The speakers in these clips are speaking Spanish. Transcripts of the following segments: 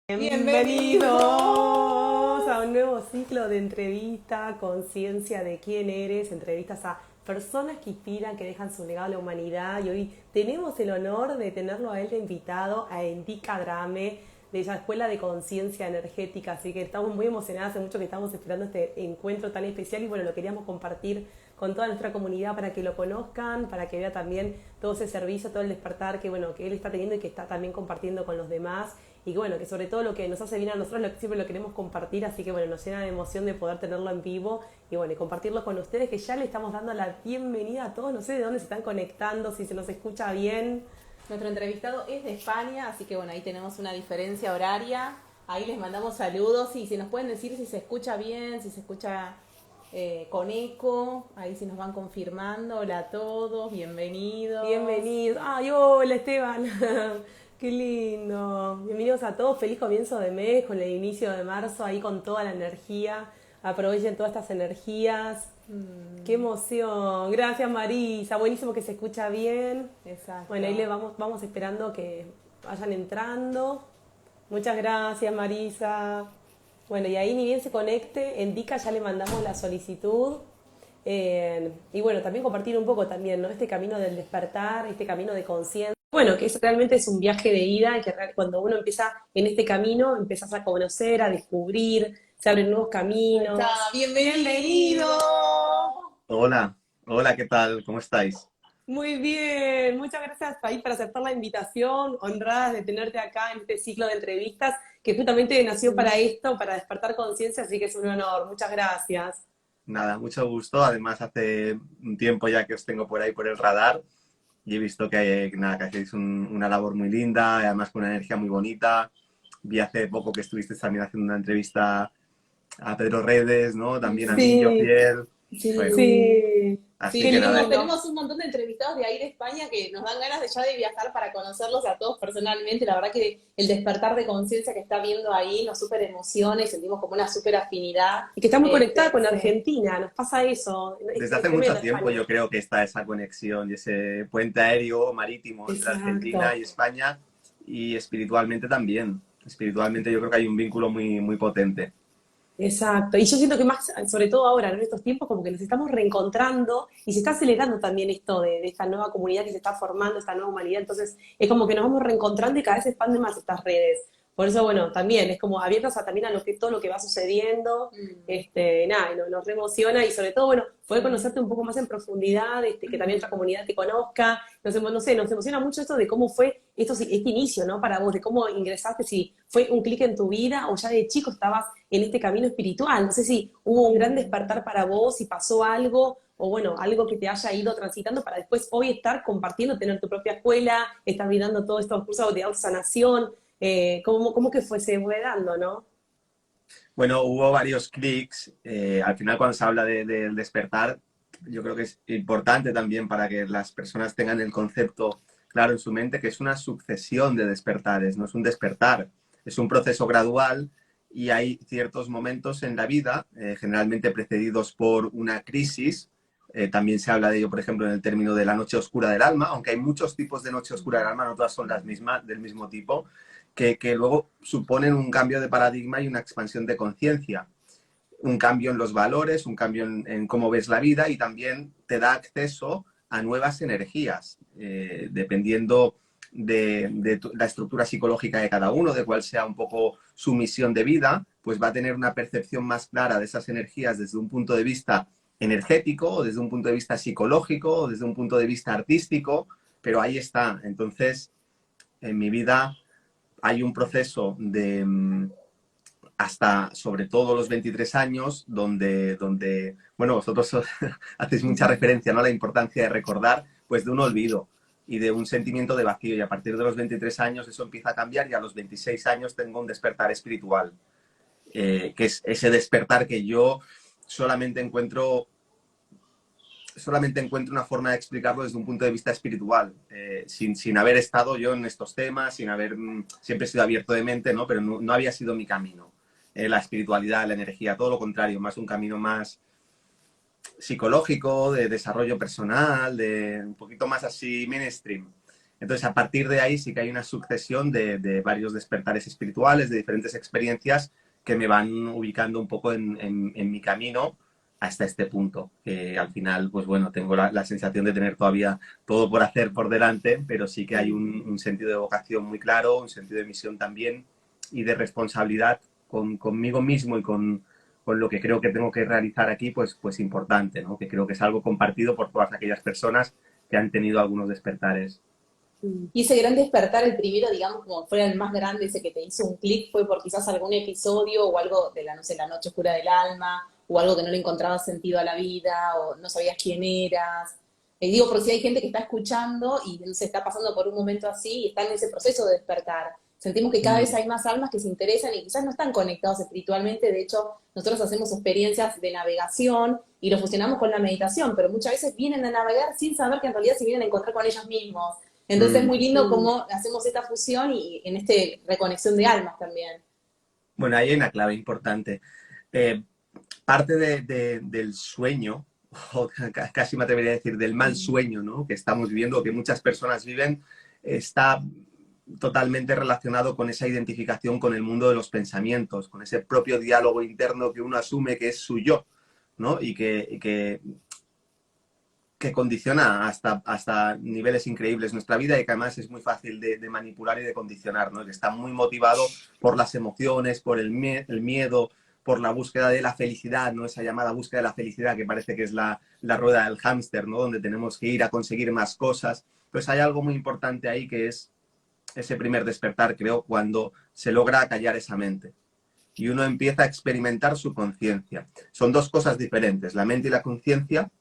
Bienvenidos Bienvenidos. a un nuevo ciclo de entrevista, conciencia de quién eres, entrevistas a personas que inspiran, que dejan su legado a la humanidad. Y hoy tenemos el honor de tenerlo a él de invitado, a Endika Drame, de la Escuela de Conciencia Energética. Así que estamos muy emocionadas, hace mucho que estamos esperando este encuentro tan especial y bueno, lo queríamos compartir con toda nuestra comunidad para que lo conozcan, para que vea también todo ese servicio, todo el despertar que bueno, que él está teniendo y que está también compartiendo con los demás. Y que bueno, que sobre todo lo que nos hace bien a nosotros, siempre lo queremos compartir, así que bueno, nos llena de emoción de poder tenerlo en vivo y bueno, y compartirlo con ustedes, que ya le estamos dando la bienvenida a todos, no sé de dónde se están conectando, si se nos escucha bien. Nuestro entrevistado es de España, así que bueno, ahí tenemos una diferencia horaria. Ahí les mandamos saludos y si nos pueden decir si se escucha bien, si se escucha con eco, ahí si nos van confirmando. Hola a todos, bienvenidos. Bienvenidos. Ay, hola Esteban. Qué lindo. Bienvenidos a todos. Feliz comienzo de mes, con el inicio de marzo, ahí con toda la energía. Aprovechen todas estas energías. Qué emoción. Gracias Marisa. Buenísimo que se escucha bien. Exacto. Bueno, ahí le vamos esperando que vayan entrando. Muchas gracias Marisa. Bueno, y ahí ni bien se conecte, en Dica ya le mandamos la solicitud. Y bueno, también compartir un poco también, ¿no? Este camino del despertar, este camino de conciencia. Bueno, que eso realmente es un viaje de ida y que cuando uno empieza en este camino, empezás a conocer, a descubrir, se abren nuevos Ahí caminos. está, bienvenido. Hola, hola, ¿qué tal? ¿Cómo estáis? Muy bien, muchas gracias ahí por aceptar la invitación, honradas de tenerte acá en este ciclo de entrevistas que justamente nació para esto, para despertar conciencia, así que es un honor. Muchas gracias. Nada, mucho gusto. Además, hace un tiempo ya que os tengo por ahí por el radar y he visto nada, que hacéis una labor muy linda, y además con una energía muy bonita. Vi hace poco que estuviste también haciendo una entrevista a Pedro Redes, ¿no? También a mí, yo Sí, fiel. Sí, Bueno, sí, así qué sí, que nada, lindo. tenemos un montón de entrevistados de ahí de España que nos dan ganas de ya de viajar para conocerlos a todos personalmente. La verdad que el despertar de conciencia que está viendo ahí nos súper emociona y sentimos como una súper afinidad. Y que está muy conectada con Sí. Argentina, nos pasa eso, desde es hace mucho tremendo tiempo España. yo creo que está esa conexión y ese puente aéreo marítimo entre Argentina Exacto, y España y espiritualmente también. Espiritualmente yo creo que hay un vínculo muy, muy potente. exacto. Y yo siento que más, sobre todo ahora, ¿no? En estos tiempos, como que nos estamos reencontrando y se está acelerando también esto de esta nueva comunidad que se está formando, esta nueva humanidad. Entonces, es como que nos vamos reencontrando y cada vez se expanden más estas redes. Por eso, bueno, también es como abiertos a, también a todo lo que va sucediendo, Mm, nada, y nos reemociona y sobre todo, bueno, poder sí. conocerte un poco más en profundidad, que también otra comunidad te conozca, no sé, nos emociona mucho esto de cómo fue este inicio, ¿no? Para vos, de cómo ingresaste, si fue un clic en tu vida o ya de chico estabas en este camino espiritual. No sé si hubo un gran Mm. despertar para vos, si pasó algo, o bueno, algo que te haya ido transitando para después hoy estar compartiendo, tener tu propia escuela, estar brindando todos estos cursos de autosanación. ¿Cómo que se fue dando, no? Bueno, hubo varios clics. Al final, cuando se habla del despertar, yo creo que es importante también para que las personas tengan el concepto claro en su mente, que es una sucesión de despertares, no es un despertar, es un proceso gradual y hay ciertos momentos en la vida, generalmente precedidos por una crisis. También se habla de ello, por ejemplo, en el término de la noche oscura del alma, aunque hay muchos tipos de noche oscura del alma, no todas son las mismas, del mismo tipo, que luego suponen un cambio de paradigma y una expansión de conciencia, un cambio en los valores, un cambio en cómo ves la vida y también te da acceso a nuevas energías, dependiendo la estructura psicológica de cada uno, de cuál sea un poco su misión de vida, pues va a tener una percepción más clara de esas energías desde un punto de vista energético, o desde un punto de vista psicológico, o desde un punto de vista artístico, pero ahí está. Entonces, en mi vida hay un proceso de hasta sobre todo los 23 años, donde bueno, vosotros hacéis mucha referencia, ¿no?, a la importancia de recordar, pues de un olvido y de un sentimiento de vacío. Y a partir de los 23 años eso empieza a cambiar y a los 26 años tengo un despertar espiritual, que es ese despertar que yo solamente encuentro solamente encuentro una forma de explicarlo desde un punto de vista espiritual, sin haber estado yo en estos temas, sin haber, siempre he sido abierto de mente, ¿no? Pero no había sido mi camino. La espiritualidad, la energía, todo lo contrario, más un camino más psicológico, de desarrollo personal, de un poquito más así mainstream. Entonces, a partir de ahí sí que hay una sucesión de varios despertares espirituales, de diferentes experiencias que me van ubicando un poco en mi camino hasta este punto, que al final, pues bueno, tengo la sensación de tener todavía todo por hacer por delante, pero sí que hay un sentido de vocación muy claro, un sentido de misión también y de responsabilidad conmigo mismo y con lo que creo que tengo que realizar aquí, pues importante, ¿no? Que creo que es algo compartido por todas aquellas personas que han tenido algunos despertares. Y ese gran despertar, el primero, digamos, como fuera el más grande, ese que te hizo un clic, fue por quizás algún episodio o algo de la, no sé, la noche oscura del alma, o algo que no le encontrabas sentido a la vida, o no sabías quién eras. Digo, por si hay gente que está escuchando y no se está pasando por un momento así y está en ese proceso de despertar. Sentimos que cada vez hay más almas que se interesan y quizás no están conectados espiritualmente. De hecho, nosotros hacemos experiencias de navegación y lo fusionamos con la meditación, pero muchas veces vienen a navegar sin saber que en realidad se vienen a encontrar con ellos mismos. Entonces es Mm. muy lindo cómo hacemos esta fusión y en este reconexión de almas también. Bueno, ahí hay una clave importante. Eh, Parte del sueño, o casi me atrevería a decir del mal sueño, ¿no? Que estamos viviendo, que muchas personas viven, está totalmente relacionado con esa identificación con el mundo de los pensamientos, con ese propio diálogo interno que uno asume que es su yo, ¿no? Que condiciona hasta niveles increíbles nuestra vida y que además es muy fácil de manipular y de condicionar, ¿no? Que está muy motivado por las emociones, por el miedo, por la búsqueda de la felicidad, ¿no? Esa llamada búsqueda de la felicidad que parece que es la rueda del hámster, ¿no? Donde tenemos que ir a conseguir más cosas. Pues hay algo muy importante ahí que es ese primer despertar, creo, cuando se logra acallar esa mente y uno empieza a experimentar su conciencia. Son dos cosas diferentes, la mente y la conciencia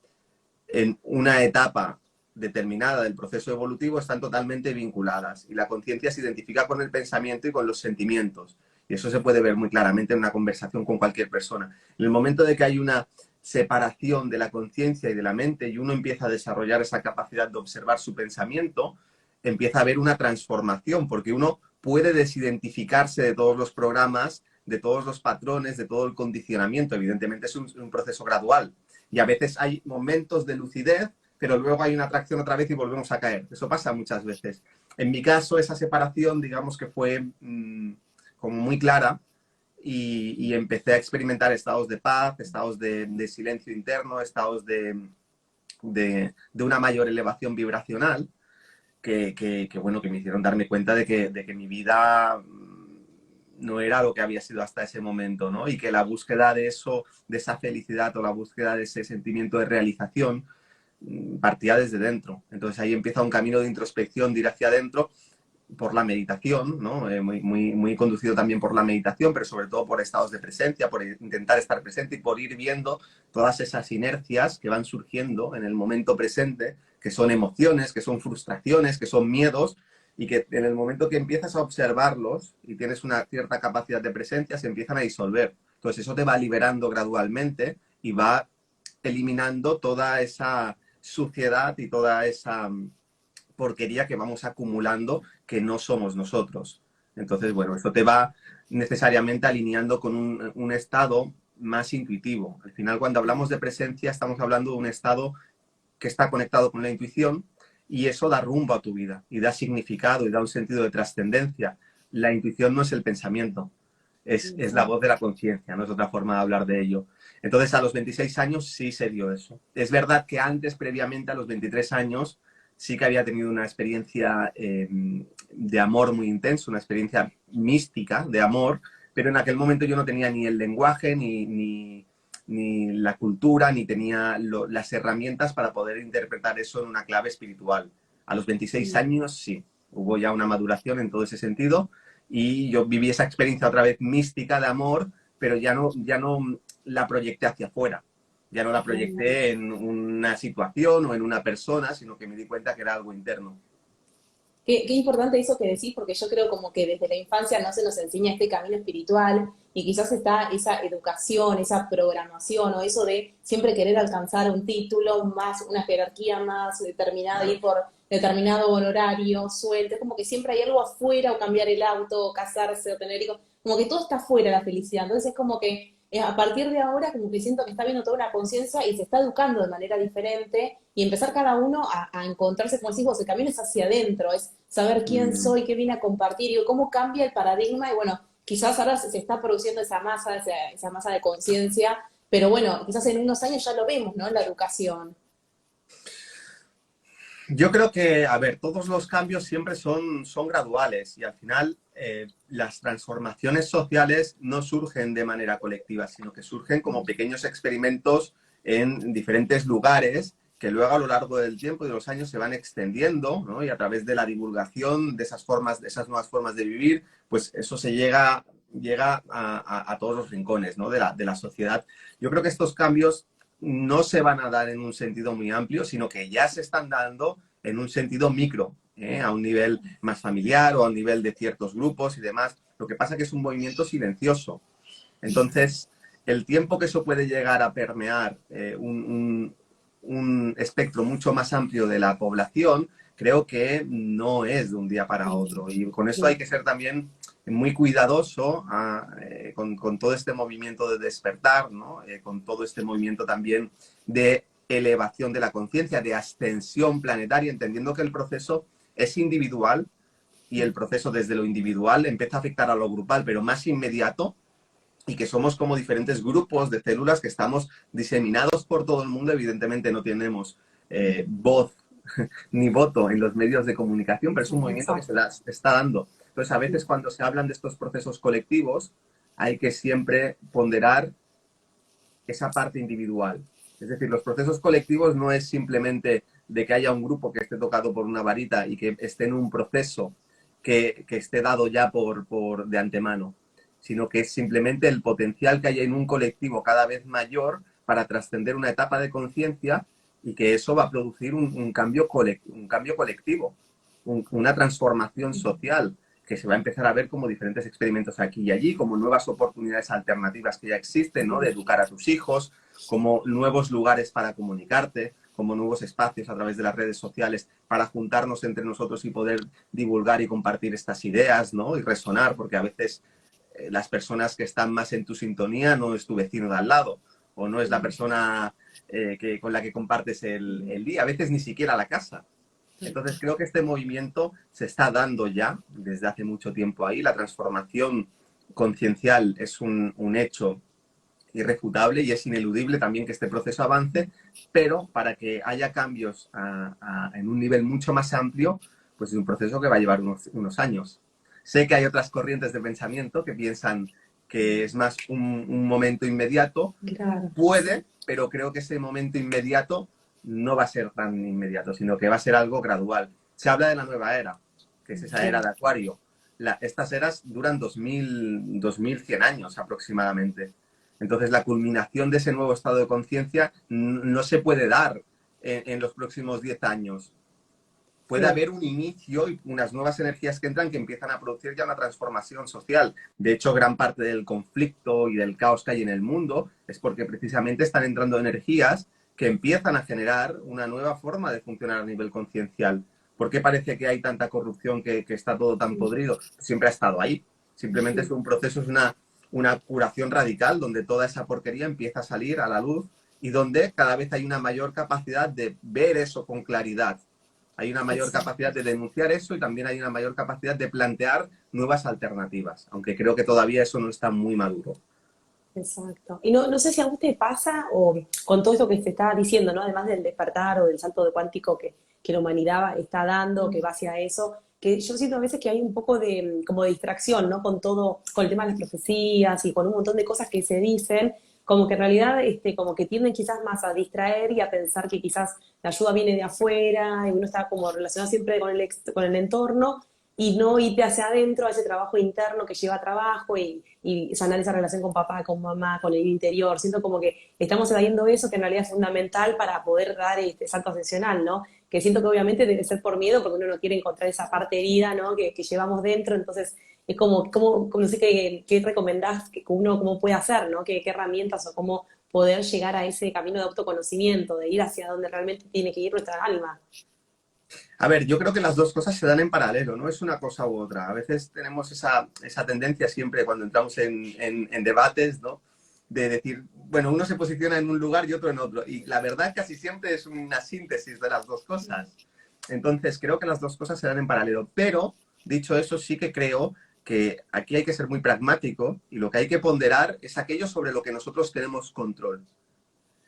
en una etapa determinada del proceso evolutivo están totalmente vinculadas y la conciencia se identifica con el pensamiento y con los sentimientos. Y eso se puede ver muy claramente en una conversación con cualquier persona. En el momento de que hay una separación de la conciencia y de la mente y uno empieza a desarrollar esa capacidad de observar su pensamiento, empieza a haber una transformación, porque uno puede desidentificarse de todos los programas, de todos los patrones, de todo el condicionamiento. Evidentemente es un proceso gradual, y a veces hay momentos de lucidez, pero luego hay una atracción otra vez y volvemos a caer. Eso pasa muchas veces. En mi caso, esa separación, digamos que fue como muy clara y empecé a experimentar estados de paz, estados de silencio interno, estados de una mayor elevación vibracional bueno, que me hicieron darme cuenta de que mi vida no era lo que había sido hasta ese momento, ¿no? Y que la búsqueda de eso, de esa felicidad o la búsqueda de ese sentimiento de realización partía desde dentro. Entonces ahí empieza un camino de introspección, de ir hacia adentro por la meditación, ¿no? Muy conducido también por la meditación, pero sobre todo por estados de presencia, por intentar estar presente y por ir viendo todas esas inercias que van surgiendo en el momento presente, que son emociones, que son frustraciones, que son miedos, y que en el momento que empiezas a observarlos y tienes una cierta capacidad de presencia, se empiezan a disolver. Entonces eso te va liberando gradualmente y va eliminando toda esa suciedad y toda esa porquería que vamos acumulando que no somos nosotros. Entonces, bueno, eso te va necesariamente alineando con un estado más intuitivo. Al final, cuando hablamos de presencia, estamos hablando de un estado que está conectado con la intuición y eso da rumbo a tu vida y da significado y da un sentido de trascendencia. La intuición no es el pensamiento, es la voz de la conciencia, no es otra forma de hablar de ello. Entonces, a los 26 años sí se dio eso. Es verdad que antes, previamente, a los 23 años, sí que había tenido una experiencia de amor muy intenso, una experiencia mística de amor, pero en aquel momento yo no tenía ni el lenguaje, ni la cultura, ni tenía las herramientas para poder interpretar eso en una clave espiritual. A los 26 años sí, hubo ya una maduración en todo ese sentido y yo viví esa experiencia otra vez mística de amor, pero ya no la proyecté hacia afuera. Ya no la proyecté en una situación o en una persona, sino que me di cuenta que era algo interno. Qué importante eso que decís, porque yo creo como que desde la infancia no se nos enseña este camino espiritual y quizás está esa educación, esa programación o eso de siempre querer alcanzar un título más, una jerarquía más determinada, ir por determinado honorario, sueldo, es como que siempre hay algo afuera, o cambiar el auto, o casarse, o tener hijos, como que todo está afuera la felicidad. Entonces es como que a partir de ahora como que siento que está viendo toda una conciencia y se está educando de manera diferente y empezar cada uno a encontrarse, como decís vos, el camino es hacia adentro, es saber quién Mm. soy, qué vine a compartir y cómo cambia el paradigma y bueno, quizás ahora se está produciendo esa masa de conciencia, pero bueno, quizás en unos años ya lo vemos, ¿no? En la educación. Yo creo que, a ver, todos los cambios siempre son graduales y al final las transformaciones sociales no surgen de manera colectiva, sino que surgen como pequeños experimentos en diferentes lugares que luego a lo largo del tiempo y de los años se van extendiendo, ¿no? Y a través de la divulgación de esas formas, de esas nuevas formas de vivir, pues eso llega a todos los rincones, ¿no? De la sociedad. Yo creo que estos cambios no se van a dar en un sentido muy amplio, sino que ya se están dando en un sentido micro, a un nivel más familiar o a un nivel de ciertos grupos y demás. Lo que pasa es que es un movimiento silencioso. Entonces, el tiempo que eso puede llegar a permear un espectro mucho más amplio de la población, creo que no es de un día para otro. Y con eso hay que ser también muy cuidadoso con todo este movimiento de despertar, ¿no? Con todo este movimiento también de elevación de la conciencia, de ascensión planetaria, entendiendo que el proceso es individual y el proceso desde lo individual empieza a afectar a lo grupal, pero más inmediato, y que somos como diferentes grupos de células que estamos diseminados por todo el mundo. Evidentemente no tenemos voz ni voto en los medios de comunicación, pero es un movimiento que se está dando. Entonces, a veces cuando se hablan de estos procesos colectivos, hay que siempre ponderar esa parte individual. Es decir, los procesos colectivos no es simplemente de que haya un grupo que esté tocado por una varita y que esté en un proceso que esté dado ya de antemano, sino que es simplemente el potencial que hay en un colectivo cada vez mayor para trascender una etapa de conciencia y que eso va a producir un cambio colectivo, una transformación social que se va a empezar a ver como diferentes experimentos aquí y allí, como nuevas oportunidades alternativas que ya existen, ¿no? De educar a tus hijos, como nuevos lugares para comunicarte, como nuevos espacios a través de las redes sociales para juntarnos entre nosotros y poder divulgar y compartir estas ideas, ¿no? Y resonar, porque a veces las personas que están más en tu sintonía no es tu vecino de al lado o no es la persona con la que compartes el día, a veces ni siquiera la casa. Entonces creo que este movimiento se está dando ya desde hace mucho tiempo ahí. La transformación conciencial es un hecho irrefutable y es ineludible también que este proceso avance, pero para que haya cambios en un nivel mucho más amplio, pues es un proceso que va a llevar unos años. Sé que hay otras corrientes de pensamiento que piensan que es más un momento inmediato. Claro. Puede, pero creo que ese momento inmediato no va a ser tan inmediato, sino que va a ser algo gradual. Se habla de la nueva era, que es esa era de Acuario. Estas eras duran 2100 años aproximadamente. Entonces, la culminación de ese nuevo estado de conciencia no se puede dar en los próximos 10 años. Puede haber un inicio y unas nuevas energías que entran que empiezan a producir ya una transformación social. De hecho, gran parte del conflicto y del caos que hay en el mundo es porque precisamente están entrando energías que empiezan a generar una nueva forma de funcionar a nivel conciencial. ¿Por qué parece que hay tanta corrupción, que está todo tan podrido? Siempre ha estado ahí. Simplemente es un proceso, es una curación radical donde toda esa porquería empieza a salir a la luz y donde cada vez hay una mayor capacidad de ver eso con claridad. Hay una mayor capacidad de denunciar eso y también hay una mayor capacidad de plantear nuevas alternativas, aunque creo que todavía eso no está muy maduro. Exacto. Y no sé si a usted pasa, o con todo esto que se está diciendo, ¿no? Además del despertar o del salto de cuántico que la humanidad está dando, que va hacia eso, que yo siento a veces que hay un poco de como de distracción, ¿no? Con todo, con el tema de las profecías y con un montón de cosas que se dicen, como que en realidad como que tienden quizás más a distraer y a pensar que quizás la ayuda viene de afuera y uno está como relacionado siempre con con el entorno y no irte hacia adentro a ese trabajo interno que lleva trabajo y sanar esa relación con papá, con mamá, con el interior. Siento como que estamos evadiendo eso que en realidad es fundamental para poder dar este salto ascensional, ¿no? Que siento que obviamente debe ser por miedo porque uno no quiere encontrar esa parte herida, ¿no? Que llevamos dentro, entonces es como no sé qué recomendás que uno cómo puede hacer, ¿no? ¿Qué herramientas o cómo poder llegar a ese camino de autoconocimiento, de ir hacia donde realmente tiene que ir nuestra alma? A ver, yo creo que las dos cosas se dan en paralelo, no es una cosa u otra. A veces tenemos esa tendencia siempre cuando entramos en debates, ¿no? de decir, bueno, uno se posiciona en un lugar y otro en otro. Y la verdad casi siempre es una síntesis de las dos cosas. Entonces, creo que las dos cosas se dan en paralelo. Pero, dicho eso, sí que creo que aquí hay que ser muy pragmático y lo que hay que ponderar es aquello sobre lo que nosotros tenemos control.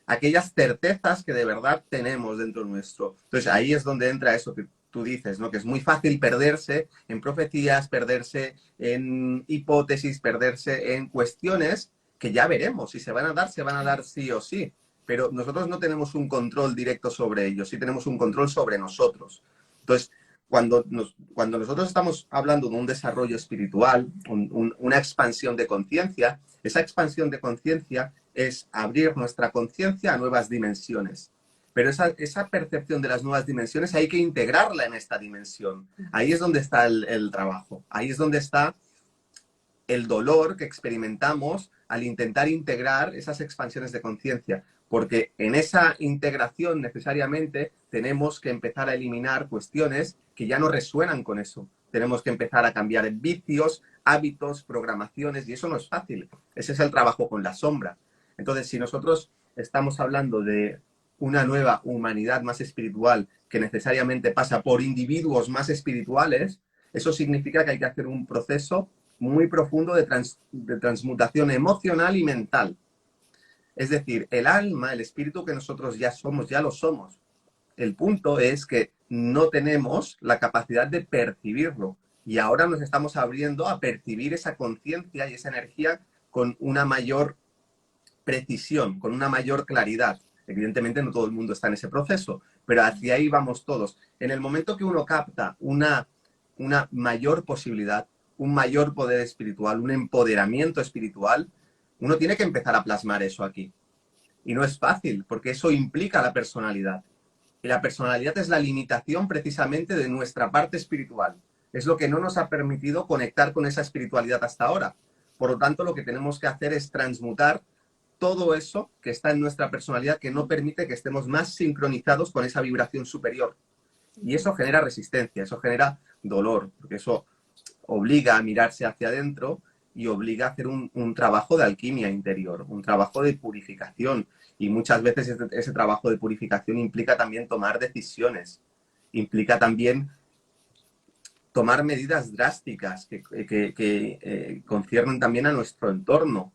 Aquellas certezas que de verdad tenemos dentro nuestro. Entonces, ahí es donde entra eso que tú dices, ¿no? Que es muy fácil perderse en profecías, perderse en hipótesis, perderse en cuestiones que ya veremos. Si se van a dar sí o sí. Pero nosotros no tenemos un control directo sobre ellos, sí tenemos un control sobre nosotros. Entonces, cuando nosotros estamos hablando de un desarrollo espiritual, una expansión de conciencia, esa expansión de conciencia es abrir nuestra conciencia a nuevas dimensiones. Pero esa percepción de las nuevas dimensiones hay que integrarla en esta dimensión. Ahí es donde está el trabajo. Ahí es donde está el dolor que experimentamos al intentar integrar esas expansiones de conciencia. Porque en esa integración necesariamente tenemos que empezar a eliminar cuestiones que ya no resuenan con eso. Tenemos que empezar a cambiar vicios, hábitos, programaciones, y eso no es fácil. Ese es el trabajo con la sombra. Entonces, si nosotros estamos hablando de una nueva humanidad más espiritual que necesariamente pasa por individuos más espirituales, eso significa que hay que hacer un proceso muy profundo de transmutación emocional y mental. Es decir, el alma, el espíritu que nosotros ya somos, ya lo somos. El punto es que no tenemos la capacidad de percibirlo. Y ahora nos estamos abriendo a percibir esa conciencia y esa energía con una mayor precisión, con una mayor claridad. Evidentemente no todo el mundo está en ese proceso, pero hacia ahí vamos todos. En el momento que uno capta una mayor posibilidad, un mayor poder espiritual, un empoderamiento espiritual, uno tiene que empezar a plasmar eso aquí. Y no es fácil, porque eso implica la personalidad. Y la personalidad es la limitación precisamente de nuestra parte espiritual. Es lo que no nos ha permitido conectar con esa espiritualidad hasta ahora. Por lo tanto, lo que tenemos que hacer es transmutar todo eso que está en nuestra personalidad que no permite que estemos más sincronizados con esa vibración superior. Y eso genera resistencia, eso genera dolor, porque eso obliga a mirarse hacia adentro y obliga a hacer un trabajo de alquimia interior, un trabajo de purificación. Y muchas veces ese trabajo de purificación implica también tomar decisiones, implica también tomar medidas drásticas que conciernen también a nuestro entorno.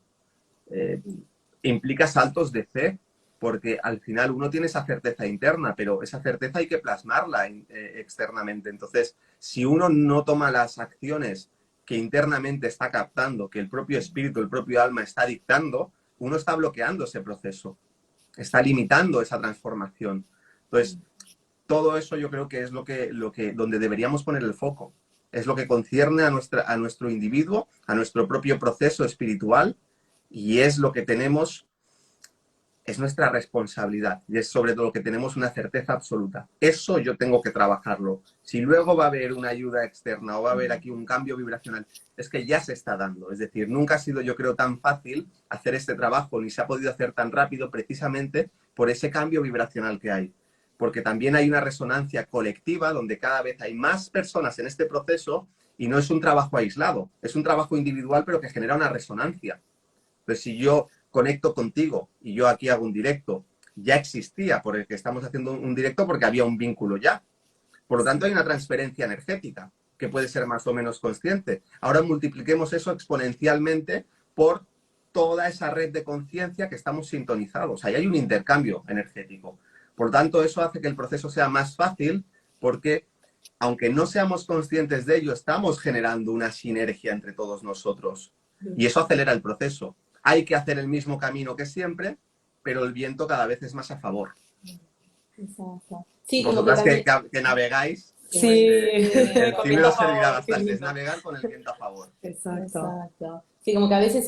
Implica saltos de fe, porque al final uno tiene esa certeza interna, pero esa certeza hay que plasmarla externamente. Entonces, si uno no toma las acciones que internamente está captando, que el propio espíritu, el propio alma está dictando, uno está bloqueando ese proceso, está limitando esa transformación. Entonces, todo eso yo creo que es donde deberíamos poner el foco. Es lo que concierne a nuestro individuo, a nuestro propio proceso espiritual, y es lo que tenemos, es nuestra responsabilidad, y es sobre todo lo que tenemos una certeza absoluta. Eso yo tengo que trabajarlo. Si luego va a haber una ayuda externa o va a haber aquí un cambio vibracional, es que ya se está dando. Es decir, nunca ha sido, yo creo, tan fácil hacer este trabajo, ni se ha podido hacer tan rápido precisamente por ese cambio vibracional que hay. Porque también hay una resonancia colectiva donde cada vez hay más personas en este proceso y no es un trabajo aislado, es un trabajo individual pero que genera una resonancia. Entonces, si yo conecto contigo y yo aquí hago un directo, ya existía por el que estamos haciendo un directo porque había un vínculo ya. Por lo tanto, hay una transferencia energética que puede ser más o menos consciente. Ahora multipliquemos eso exponencialmente por toda esa red de conciencia que estamos sintonizados. Ahí hay un intercambio energético. Por lo tanto, eso hace que el proceso sea más fácil porque, aunque no seamos conscientes de ello, estamos generando una sinergia entre todos nosotros. Y eso acelera el proceso. Hay que hacer el mismo camino que siempre, pero el viento cada vez es más a favor. Exacto. Sí, vosotras que navegáis, Sí, el con sí me viento lo a favor, servirá qué bastante, es lindo. navegar con el viento a favor. Exacto. Exacto. Sí, como que a veces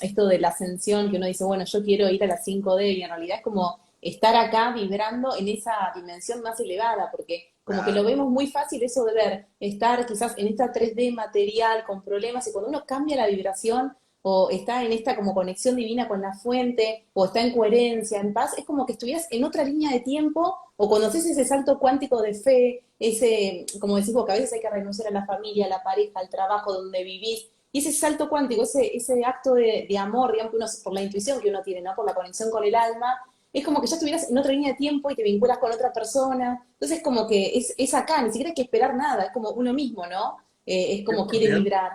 esto de la ascensión, que uno dice, bueno, yo quiero ir a la 5D, y en realidad es como estar acá vibrando en esa dimensión más elevada, porque como que lo vemos muy fácil eso de ver, estar quizás en esta 3D material con problemas, y cuando uno cambia la vibración, o está en esta como conexión divina con la fuente, o está en coherencia, en paz, es como que estuvieras en otra línea de tiempo, o conoces ese salto cuántico de fe, ese, como decís vos, que a veces hay que renunciar a la familia, a la pareja, al trabajo donde vivís, Y ese salto cuántico, ese acto de amor, digamos, que uno, por la intuición que uno tiene, ¿no? Por la conexión con el alma, es como que ya estuvieras en otra línea de tiempo y te vinculas con otra persona. Entonces, como que es acá, ni siquiera hay que esperar nada, es como uno mismo, ¿no? Es como quiere 100%. vibrar.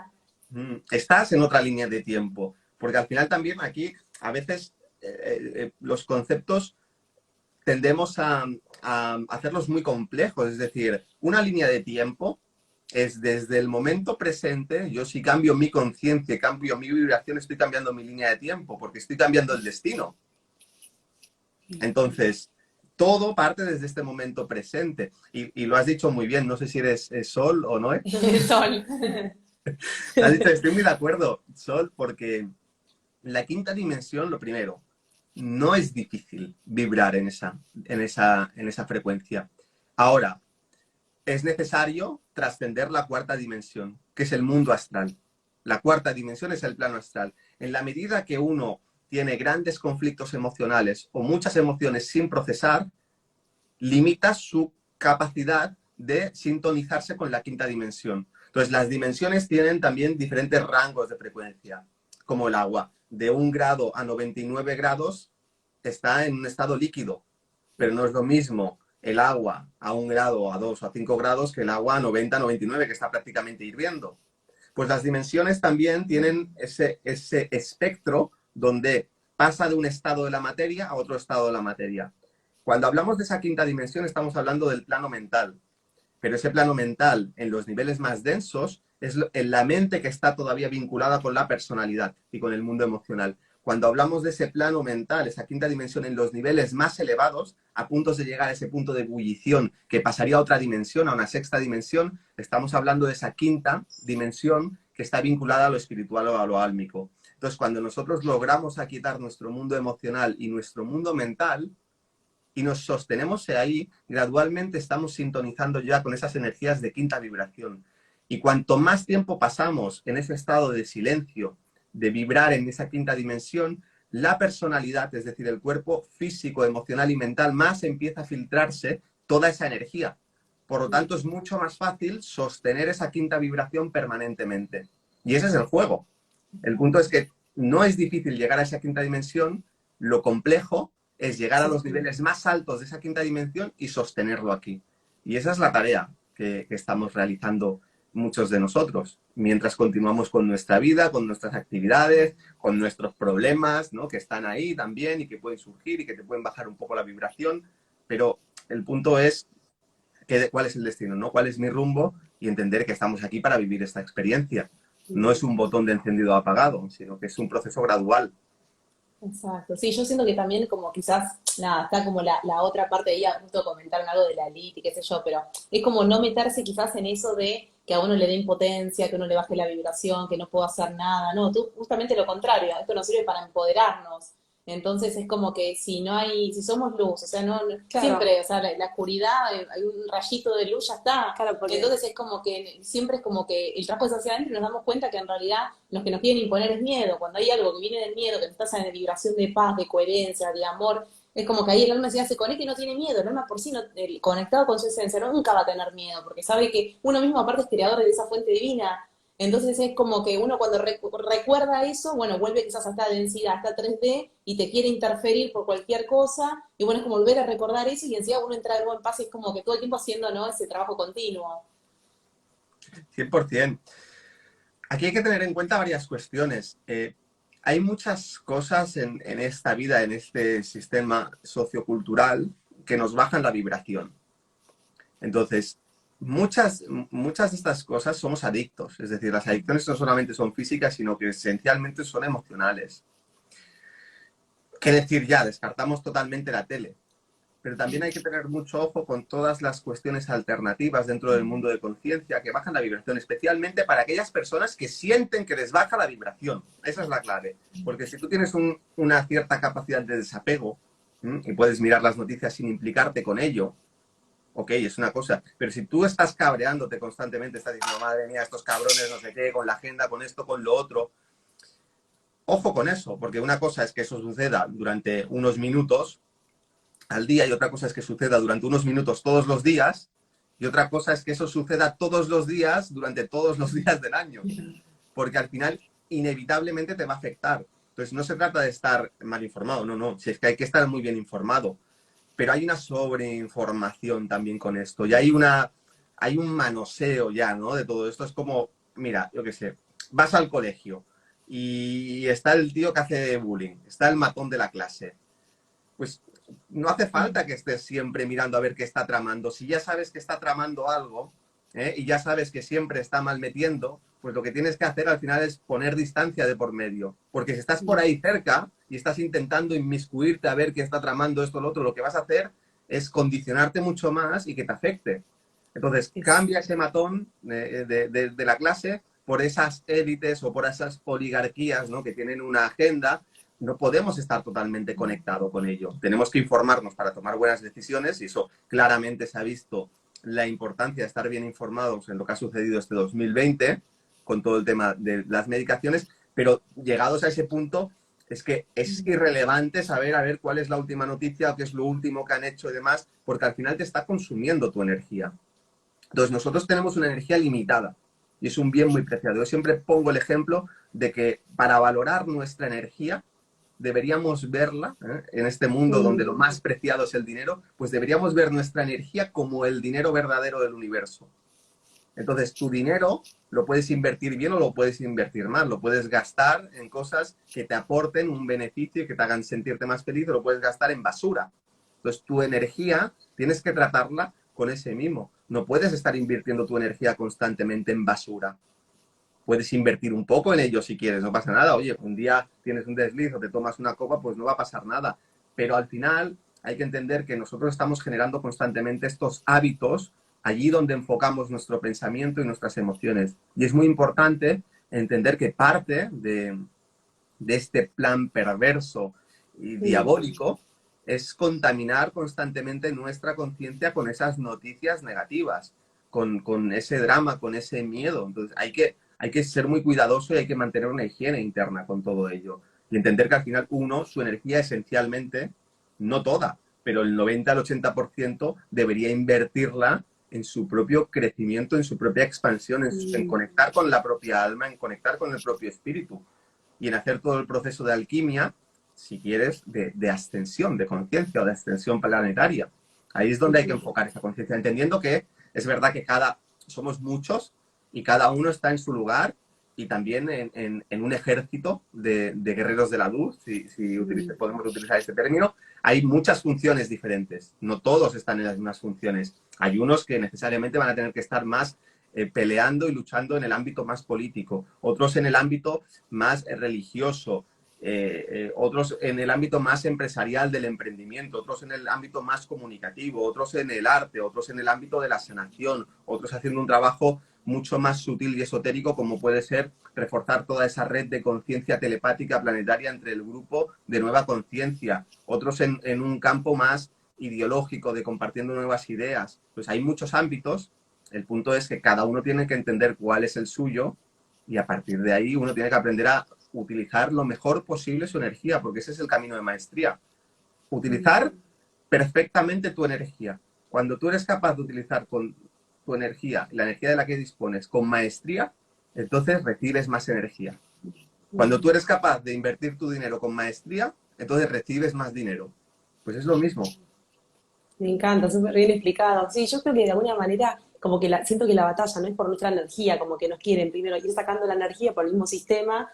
Estás en otra línea de tiempo, porque al final también aquí a veces los conceptos tendemos a hacerlos muy complejos, es decir, una línea de tiempo es desde el momento presente. Yo si cambio mi conciencia, cambio mi vibración, estoy cambiando mi línea de tiempo, porque estoy cambiando el destino. Entonces, todo parte desde este momento presente. Y lo has dicho muy bien, no sé si eres Sol o no. El sol. Has dicho, estoy muy de acuerdo, Sol, porque la quinta dimensión, lo primero, no es difícil vibrar en esa frecuencia. Ahora, es necesario trascender la cuarta dimensión, que es el mundo astral. La cuarta dimensión es el plano astral. En la medida que uno tiene grandes conflictos emocionales o muchas emociones sin procesar, limita su capacidad de sintonizarse con la quinta dimensión. Entonces, las dimensiones tienen también diferentes rangos de frecuencia, como el agua. De 1 grado a 99 grados está en un estado líquido, pero no es lo mismo el agua a 1 grado, a 2 o a 5 grados que el agua a 90, 99, que está prácticamente hirviendo. Pues las dimensiones también tienen ese espectro donde pasa de un estado de la materia a otro estado de la materia. Cuando hablamos de esa quinta dimensión estamos hablando del plano mental, pero ese plano mental en los niveles más densos es en la mente que está todavía vinculada con la personalidad y con el mundo emocional. Cuando hablamos de ese plano mental, esa quinta dimensión en los niveles más elevados, a puntos de llegar a ese punto de ebullición que pasaría a otra dimensión, a una sexta dimensión, estamos hablando de esa quinta dimensión que está vinculada a lo espiritual o a lo álmico. Entonces, cuando nosotros logramos aquitar nuestro mundo emocional y nuestro mundo mental, y nos sostenemos ahí, gradualmente estamos sintonizando ya con esas energías de quinta vibración. Y cuanto más tiempo pasamos en ese estado de silencio, de vibrar en esa quinta dimensión, la personalidad, es decir, el cuerpo físico, emocional y mental, más empieza a filtrarse toda esa energía. Por lo tanto, es mucho más fácil sostener esa quinta vibración permanentemente. Y ese es el juego. El punto es que no es difícil llegar a esa quinta dimensión, lo complejo es llegar a los niveles más altos de esa quinta dimensión y sostenerlo aquí. Y esa es la tarea que estamos realizando muchos de nosotros, mientras continuamos con nuestra vida, con nuestras actividades, con nuestros problemas, ¿no? Que están ahí también y que pueden surgir y que te pueden bajar un poco la vibración, pero el punto es cuál es el destino, ¿no? ¿Cuál es mi rumbo? Y entender que estamos aquí para vivir esta experiencia. No es un botón de encendido o apagado, sino que es un proceso gradual. Exacto, sí, yo siento que también como quizás, nada, está como la otra parte de ella, justo comentaron algo de la elite y qué sé yo, pero es como no meterse quizás en eso de que a uno le dé impotencia, que uno le baje la vibración, que no puedo hacer nada, no, tú justamente lo contrario, esto nos sirve para empoderarnos, entonces es como que si no hay, si somos luz, o sea, Claro. siempre, o sea, la oscuridad, hay un rayito de luz, ya está, Claro, porque entonces es como que siempre es como que el trabajo es hacia adentro y nos damos cuenta que en realidad los que nos quieren imponer es miedo. Cuando hay algo que viene del miedo, que estás en vibración de paz, de coherencia, de amor, es como que ahí el alma se conecta y no tiene miedo. El alma por sí, conectado con su esencia, nunca va a tener miedo, porque sabe que uno mismo aparte es creador de esa fuente divina. Entonces es como que uno cuando recuerda eso, bueno, vuelve quizás a esta densidad, hasta 3D, y te quiere interferir por cualquier cosa, y bueno, es como volver a recordar eso, y enseguida uno entra de nuevo en paz, y es como que todo el tiempo haciendo, ¿no?, ese trabajo continuo. 100%. Aquí hay que tener en cuenta varias cuestiones. Hay muchas cosas en esta vida, en este sistema sociocultural, que nos bajan la vibración. Entonces, muchas de estas cosas somos adictos. Es decir, las adicciones no solamente son físicas, sino que esencialmente son emocionales. ¿Qué decir ya? Descartamos totalmente la tele. Pero también hay que tener mucho ojo con todas las cuestiones alternativas dentro del mundo de conciencia que bajan la vibración, especialmente para aquellas personas que sienten que les baja la vibración. Esa es la clave. Porque si tú tienes una cierta capacidad de desapego y puedes mirar las noticias sin implicarte con ello, ok, es una cosa. Pero si tú estás cabreándote constantemente, estás diciendo, madre mía, estos cabrones, no sé qué, con la agenda, con esto, con lo otro, ojo con eso, porque una cosa es que eso suceda durante unos minutos al día y otra cosa es que suceda durante unos minutos todos los días y otra cosa es que eso suceda todos los días durante todos los días del año. porque al final inevitablemente te va a afectar. Entonces no se trata de estar mal informado, no, no, si es que hay que estar muy bien informado, pero hay una sobreinformación también con esto, y hay un manoseo ya, ¿no? De todo esto. Es como, mira, yo qué sé, vas al colegio y está el tío que hace bullying, está el matón de la clase. Pues no hace falta que estés siempre mirando a ver qué está tramando. Si ya sabes que está tramando algo, y ya sabes que siempre está mal metiendo, pues lo que tienes que hacer al final es poner distancia de por medio. Porque si estás por ahí cerca y estás intentando inmiscuirte a ver qué está tramando esto o lo otro, lo que vas a hacer es condicionarte mucho más y que te afecte. Entonces, cambia ese matón de la clase por esas élites o por esas oligarquías, ¿no? Que tienen una agenda. No podemos estar totalmente conectados con ello. Tenemos que informarnos para tomar buenas decisiones, y eso claramente se ha visto la importancia de estar bien informados en lo que ha sucedido este 2020 con todo el tema de las medicaciones, pero llegados a ese punto es que es irrelevante saber a ver cuál es la última noticia o qué es lo último que han hecho y demás, porque al final te está consumiendo tu energía. Entonces nosotros tenemos una energía limitada y es un bien muy preciado. Yo siempre pongo el ejemplo de que para valorar nuestra energía deberíamos verla, en este mundo donde lo más preciado es el dinero, pues deberíamos ver nuestra energía como el dinero verdadero del universo. Entonces, tu dinero lo puedes invertir bien o lo puedes invertir mal. Lo puedes gastar en cosas que te aporten un beneficio y que te hagan sentirte más feliz, o lo puedes gastar en basura. Entonces, tu energía tienes que tratarla con ese mimo. No puedes estar invirtiendo tu energía constantemente en basura. Puedes invertir un poco en ello si quieres, no pasa nada. Oye, un día tienes un desliz o te tomas una copa, pues no va a pasar nada. Pero al final hay que entender que nosotros estamos generando constantemente estos hábitos allí donde enfocamos nuestro pensamiento y nuestras emociones. Y es muy importante entender que parte de este plan perverso y diabólico es contaminar constantemente nuestra conciencia con esas noticias negativas, con ese drama, con ese miedo. Entonces hay que ser muy cuidadoso y hay que mantener una higiene interna con todo ello. Y entender que al final su energía esencialmente, no toda, pero el 90 al 80% debería invertirla en su propio crecimiento, en su propia expansión, en conectar con la propia alma, en conectar con el propio espíritu y en hacer todo el proceso de alquimia, si quieres, de ascensión de conciencia o de ascensión planetaria. Ahí es donde hay que enfocar esa conciencia, entendiendo que es verdad que somos muchos y cada uno está en su lugar, y también en un ejército de guerreros de la luz, si podemos utilizar este término. Hay muchas funciones diferentes, no todos están en las mismas funciones. Hay unos que necesariamente van a tener que estar más peleando y luchando en el ámbito más político, otros en el ámbito más religioso, otros en el ámbito más empresarial del emprendimiento, otros en el ámbito más comunicativo, otros en el arte, otros en el ámbito de la sanación, otros haciendo un trabajo mucho más sutil y esotérico, como puede ser reforzar toda esa red de conciencia telepática planetaria entre el grupo de nueva conciencia, otros en un campo más ideológico, de compartiendo nuevas ideas. Pues hay muchos ámbitos. El punto es que cada uno tiene que entender cuál es el suyo, y a partir de ahí uno tiene que aprender a utilizar lo mejor posible su energía, porque ese es el camino de maestría. Utilizar perfectamente tu energía. Cuando tú eres capaz de utilizar con tu energía, la energía de la que dispones, con maestría, entonces recibes más energía. Cuando tú eres capaz de invertir tu dinero con maestría, entonces recibes más dinero. Pues es lo mismo. Me encanta, súper bien explicado. Sí, yo creo que de alguna manera, como que siento que la batalla no es por nuestra energía, como que nos quieren primero ir sacando la energía por el mismo sistema,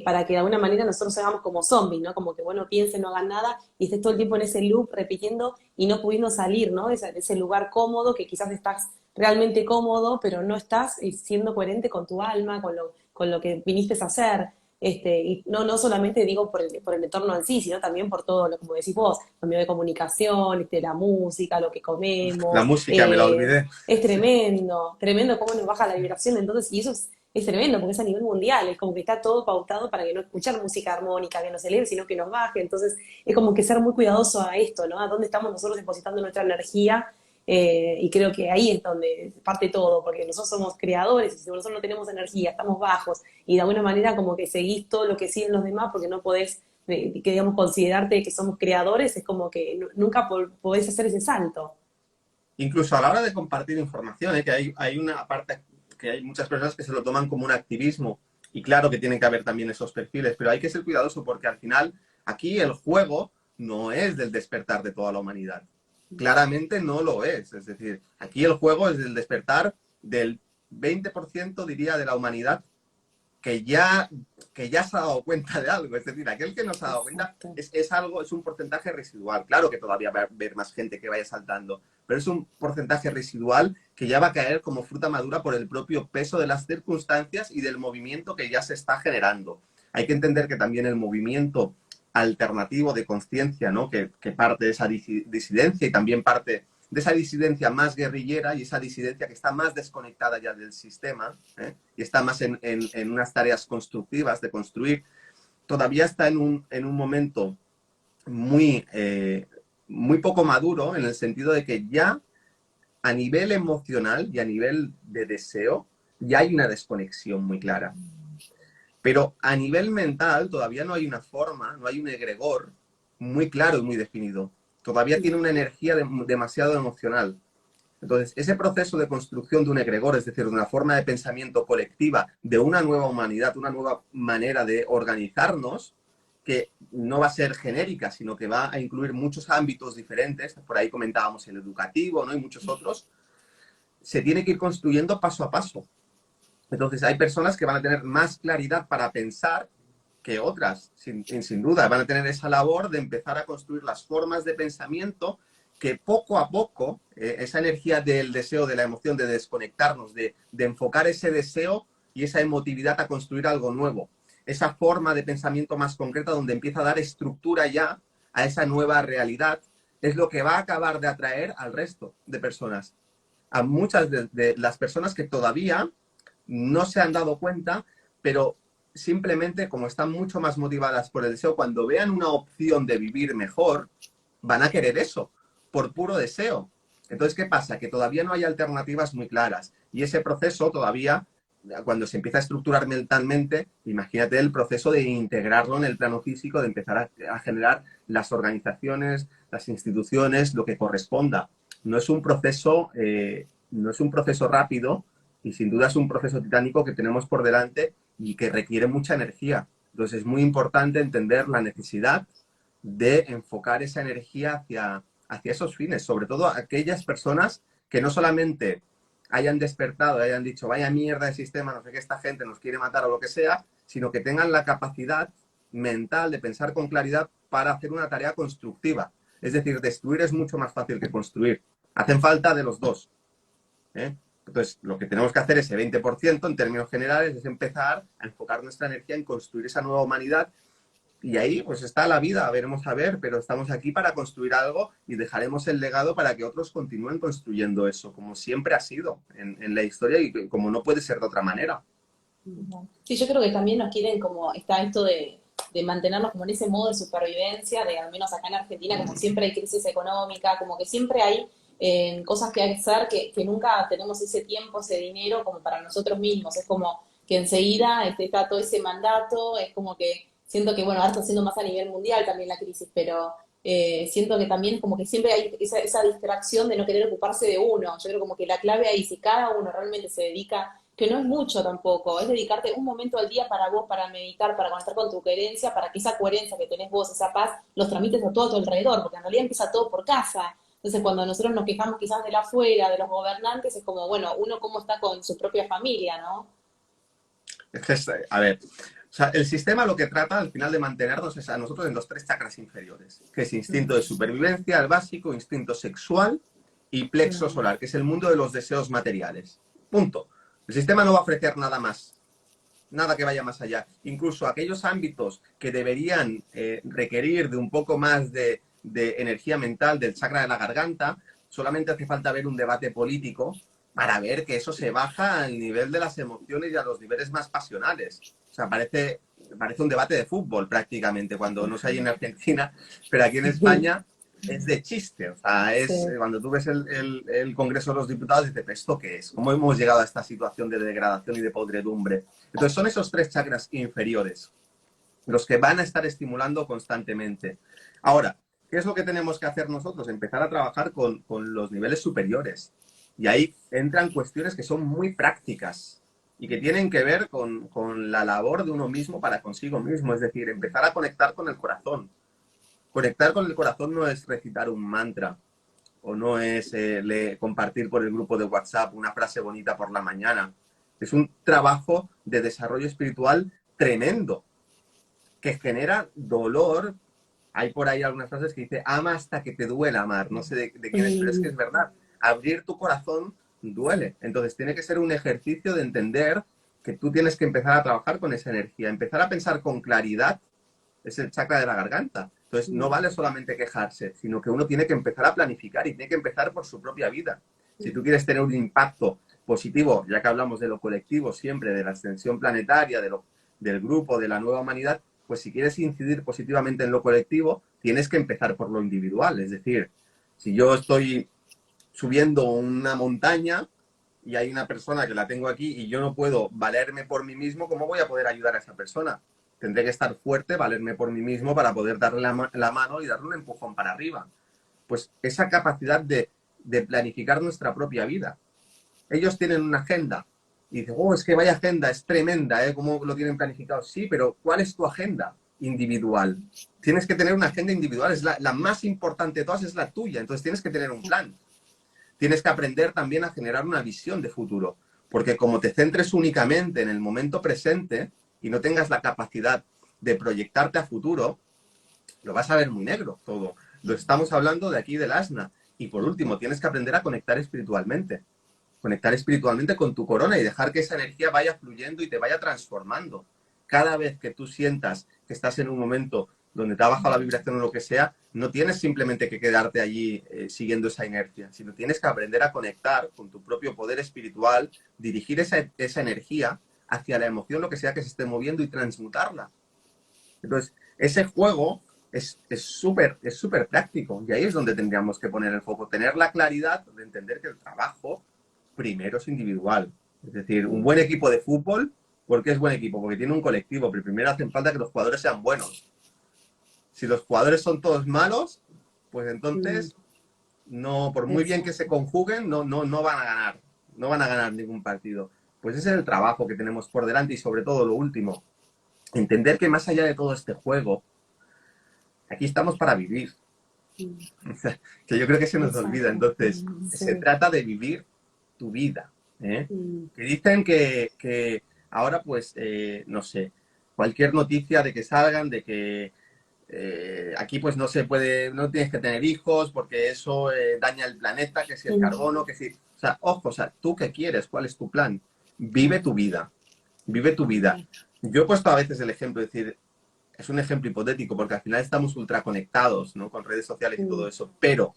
para que de alguna manera nosotros hagamos como zombies, ¿no? Como que, bueno, piensen, no hagan nada y estés todo el tiempo en ese loop repitiendo y no pudiendo salir, ¿no? De ese lugar cómodo, que quizás estás realmente cómodo, pero no estás siendo coherente con tu alma, con lo que viniste a hacer. Y no solamente digo por el entorno en sí, sino también por todo lo, como decís vos, los medios de comunicación, la música, lo que La comemos. música, me la olvidé. Es tremendo, tremendo cómo nos baja la vibración. Entonces, y eso es tremendo porque es a nivel mundial, es como que está todo pautado para que no escuchar música armónica, que nos eleve, sino que nos baje. Entonces, es como que ser muy cuidadoso a esto, ¿no? A dónde estamos nosotros depositando nuestra energía. Y creo que ahí es donde parte todo, porque nosotros somos creadores y si nosotros no tenemos energía, estamos bajos y de alguna manera como que seguís todo lo que siguen los demás porque no podés, que digamos, considerarte que somos creadores, es como que nunca podés hacer ese salto. Incluso a la hora de compartir información, que hay una parte que hay muchas personas que se lo toman como un activismo. Y claro que tienen que haber también esos perfiles, pero hay que ser cuidadoso porque al final aquí el juego no es del despertar de toda la humanidad. Claramente no lo es. Es decir, aquí el juego es del despertar del 20%, diría, de la humanidad que ya, que ya se ha dado cuenta de algo. Es decir, aquel que no se ha dado cuenta es algo, es un porcentaje residual. Claro que todavía va a haber más gente que vaya saltando, pero es un porcentaje residual que ya va a caer como fruta madura por el propio peso de las circunstancias y del movimiento que ya se está generando. Hay que entender que también el movimiento alternativo de conciencia, ¿no? que parte de esa disidencia y también parte de esa disidencia más guerrillera y esa disidencia que está más desconectada ya del sistema, y está más en unas tareas constructivas de construir, todavía está en un momento muy, muy poco maduro, en el sentido de que ya a nivel emocional y a nivel de deseo ya hay una desconexión muy clara. Pero a nivel mental todavía no hay una forma, no hay un egregor muy claro y muy definido. Todavía tiene una energía demasiado emocional. Entonces, ese proceso de construcción de un egregor, es decir, de una forma de pensamiento colectiva, de una nueva humanidad, una nueva manera de organizarnos, que no va a ser genérica, sino que va a incluir muchos ámbitos diferentes, por ahí comentábamos el educativo, ¿no? Y muchos otros, se tiene que ir construyendo paso a paso. Entonces, hay personas que van a tener más claridad para pensar que otras, sin duda, van a tener esa labor de empezar a construir las formas de pensamiento que poco a poco, esa energía del deseo, de la emoción, de desconectarnos, de enfocar ese deseo y esa emotividad a construir algo nuevo, esa forma de pensamiento más concreta donde empieza a dar estructura ya a esa nueva realidad, es lo que va a acabar de atraer al resto de personas. A muchas de las personas que todavía no se han dado cuenta, pero simplemente como están mucho más motivadas por el deseo, cuando vean una opción de vivir mejor, van a querer eso, por puro deseo. Entonces, ¿qué pasa? Que todavía no hay alternativas muy claras. Y ese proceso todavía, cuando se empieza a estructurar mentalmente, imagínate el proceso de integrarlo en el plano físico, de empezar a generar las organizaciones, las instituciones, lo que corresponda. No es un proceso, no es un proceso rápido, y sin duda es un proceso titánico que tenemos por delante y que requiere mucha energía. Entonces es muy importante entender la necesidad de enfocar esa energía hacia esos fines, sobre todo aquellas personas que no solamente hayan despertado, hayan dicho, vaya mierda de sistema, no sé qué, esta gente nos quiere matar o lo que sea, sino que tengan la capacidad mental de pensar con claridad para hacer una tarea constructiva. Es decir, destruir es mucho más fácil que construir. Hacen falta de los dos. Entonces, lo que tenemos que hacer ese 20% en términos generales es empezar a enfocar nuestra energía en construir esa nueva humanidad. Y ahí pues está la vida, veremos a ver, pero estamos aquí para construir algo y dejaremos el legado para que otros continúen construyendo eso, como siempre ha sido en la historia y como no puede ser de otra manera. Sí, yo creo que también nos quieren como, está esto de mantenernos como en ese modo de supervivencia, de al menos acá en Argentina, como siempre hay crisis económica, como que siempre hay cosas que hay que hacer, que nunca tenemos ese tiempo, ese dinero como para nosotros mismos. Es como que enseguida está todo ese mandato, es como que siento que, bueno, ahora está siendo más a nivel mundial también la crisis, pero siento que también es como que siempre hay esa distracción de no querer ocuparse de uno. Yo creo como que la clave ahí, si cada uno realmente se dedica, que no es mucho tampoco, es dedicarte un momento al día para vos, para meditar, para conectar con tu coherencia, para que esa coherencia que tenés vos, esa paz, los tramites a todo a tu alrededor, porque en realidad empieza todo por casa. Entonces, cuando nosotros nos quejamos quizás de la afuera, de los gobernantes, es como, bueno, uno cómo está con su propia familia, ¿no? A ver, o sea, el sistema lo que trata al final de mantenernos es a nosotros en los 3 chakras inferiores, que es instinto de supervivencia, el básico, instinto sexual y plexo solar, que es el mundo de los deseos materiales. Punto. El sistema no va a ofrecer nada más, nada que vaya más allá. Incluso aquellos ámbitos que deberían requerir de un poco más de energía mental del chakra de la garganta, solamente hace falta ver un debate político para ver que eso se baja al nivel de las emociones y a los niveles más pasionales. O sea, parece un debate de fútbol prácticamente, cuando no se hay en Argentina, pero aquí en España es de chiste. O sea, cuando tú ves el Congreso de los Diputados, dices, ¿esto qué es? ¿Cómo hemos llegado a esta situación de degradación y de podredumbre? Entonces son esos 3 chakras inferiores los que van a estar estimulando constantemente. Ahora, ¿qué es lo que tenemos que hacer nosotros? Empezar a trabajar con los niveles superiores. Y ahí entran cuestiones que son muy prácticas. y que tienen que ver con la labor de uno mismo para consigo mismo, es decir, empezar a conectar con el corazón. Conectar con el corazón no es recitar un mantra o no es compartir por el grupo de WhatsApp una frase bonita por la mañana. Es un trabajo de desarrollo espiritual tremendo que genera dolor. Hay por ahí algunas frases que dice, ama hasta que te duela amar. No sé de quién es, pero es que es verdad. Abrir tu corazón duele. Entonces tiene que ser un ejercicio de entender que tú tienes que empezar a trabajar con esa energía, empezar a pensar con claridad. Es el chakra de la garganta. Entonces no vale solamente quejarse, sino que uno tiene que empezar a planificar y tiene que empezar por su propia vida. Si tú quieres tener un impacto positivo, ya que hablamos de lo colectivo siempre, de la extensión planetaria, del grupo, de la nueva humanidad, pues si quieres incidir positivamente en lo colectivo, tienes que empezar por lo individual. Es decir, si yo estoy subiendo una montaña y hay una persona que la tengo aquí y yo no puedo valerme por mí mismo, ¿cómo voy a poder ayudar a esa persona? Tendré que estar fuerte, valerme por mí mismo para poder darle la mano y darle un empujón para arriba. Pues esa capacidad de planificar nuestra propia vida. Ellos tienen una agenda y dicen, oh, es que vaya agenda, es tremenda, ¿eh? ¿Cómo lo tienen planificado? Sí, pero ¿cuál es tu agenda individual? Tienes que tener una agenda individual, es la más importante de todas, es la tuya, entonces tienes que tener un plan. Tienes que aprender también a generar una visión de futuro, porque como te centres únicamente en el momento presente y no tengas la capacidad de proyectarte a futuro, lo vas a ver muy negro todo. Lo estamos hablando de aquí del asna. Y por último, tienes que aprender a conectar espiritualmente. Conectar espiritualmente con tu corona y dejar que esa energía vaya fluyendo y te vaya transformando. Cada vez que tú sientas que estás en un momento donde te ha bajado la vibración o lo que sea, no tienes simplemente que quedarte allí siguiendo esa inercia, sino tienes que aprender a conectar con tu propio poder espiritual, dirigir esa energía hacia la emoción, lo que sea que se esté moviendo y transmutarla. Entonces, ese juego es súper práctico y ahí es donde tendríamos que poner el foco, tener la claridad de entender que el trabajo primero es individual. Es decir, un buen equipo de fútbol, ¿por qué es buen equipo? Porque tiene un colectivo, pero primero hacen falta que los jugadores sean buenos. Si los jugadores son todos malos, pues entonces, no, por muy bien que se conjuguen, no van a ganar. No van a ganar ningún partido. Pues ese es el trabajo que tenemos por delante y sobre todo lo último, entender que más allá de todo este juego, aquí estamos para vivir. Que yo creo que se nos olvida. Entonces, se trata de vivir tu vida. Que dicen que ahora, pues, no sé, cualquier noticia de que salgan, de que aquí pues no se puede, no tienes que tener hijos porque eso daña el planeta, que si el carbono, que si... O sea, ojo, o sea, ¿tú qué quieres? ¿Cuál es tu plan? Vive tu vida. Vive tu vida. Yo he puesto a veces el ejemplo, es decir, es un ejemplo hipotético porque al final estamos ultra conectados, ¿no? Con redes sociales y todo eso, pero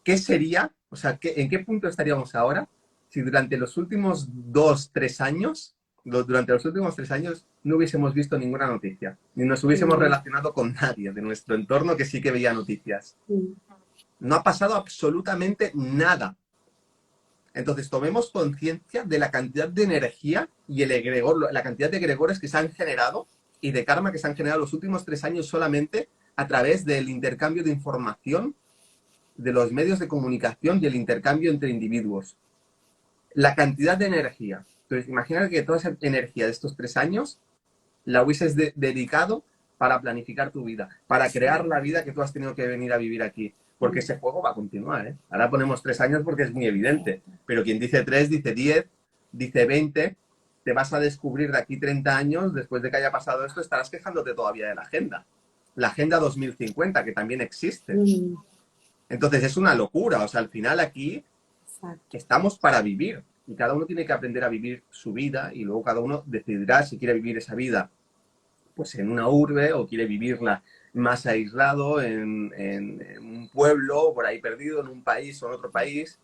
¿qué sería? O sea, ¿en qué punto estaríamos ahora si durante los últimos 2, 3 años, durante los últimos 3 años, no hubiésemos visto ninguna noticia, ni nos hubiésemos relacionado con nadie de nuestro entorno que sí que veía noticias? No ha pasado absolutamente nada. Entonces, tomemos conciencia de la cantidad de energía y el egregor, la cantidad de egregores que se han generado y de karma que se han generado los últimos 3 años solamente a través del intercambio de información de los medios de comunicación y el intercambio entre individuos. La cantidad de energía. Entonces, imagina que toda esa energía de estos 3 años la hubieses dedicado para planificar tu vida, para crear la vida que tú has tenido que venir a vivir aquí. Porque ese juego va a continuar, ¿eh? Ahora ponemos 3 años porque es muy evidente, pero quien dice 3, dice 10, dice 20, te vas a descubrir de aquí 30 años, después de que haya pasado esto, estarás quejándote todavía de la agenda. La Agenda 2050, que también existe. Entonces es una locura, o sea, al final aquí estamos para vivir y cada uno tiene que aprender a vivir su vida y luego cada uno decidirá si quiere vivir esa vida pues en una urbe o quiere vivirla más aislado en un pueblo, por ahí perdido, en un país o en otro país.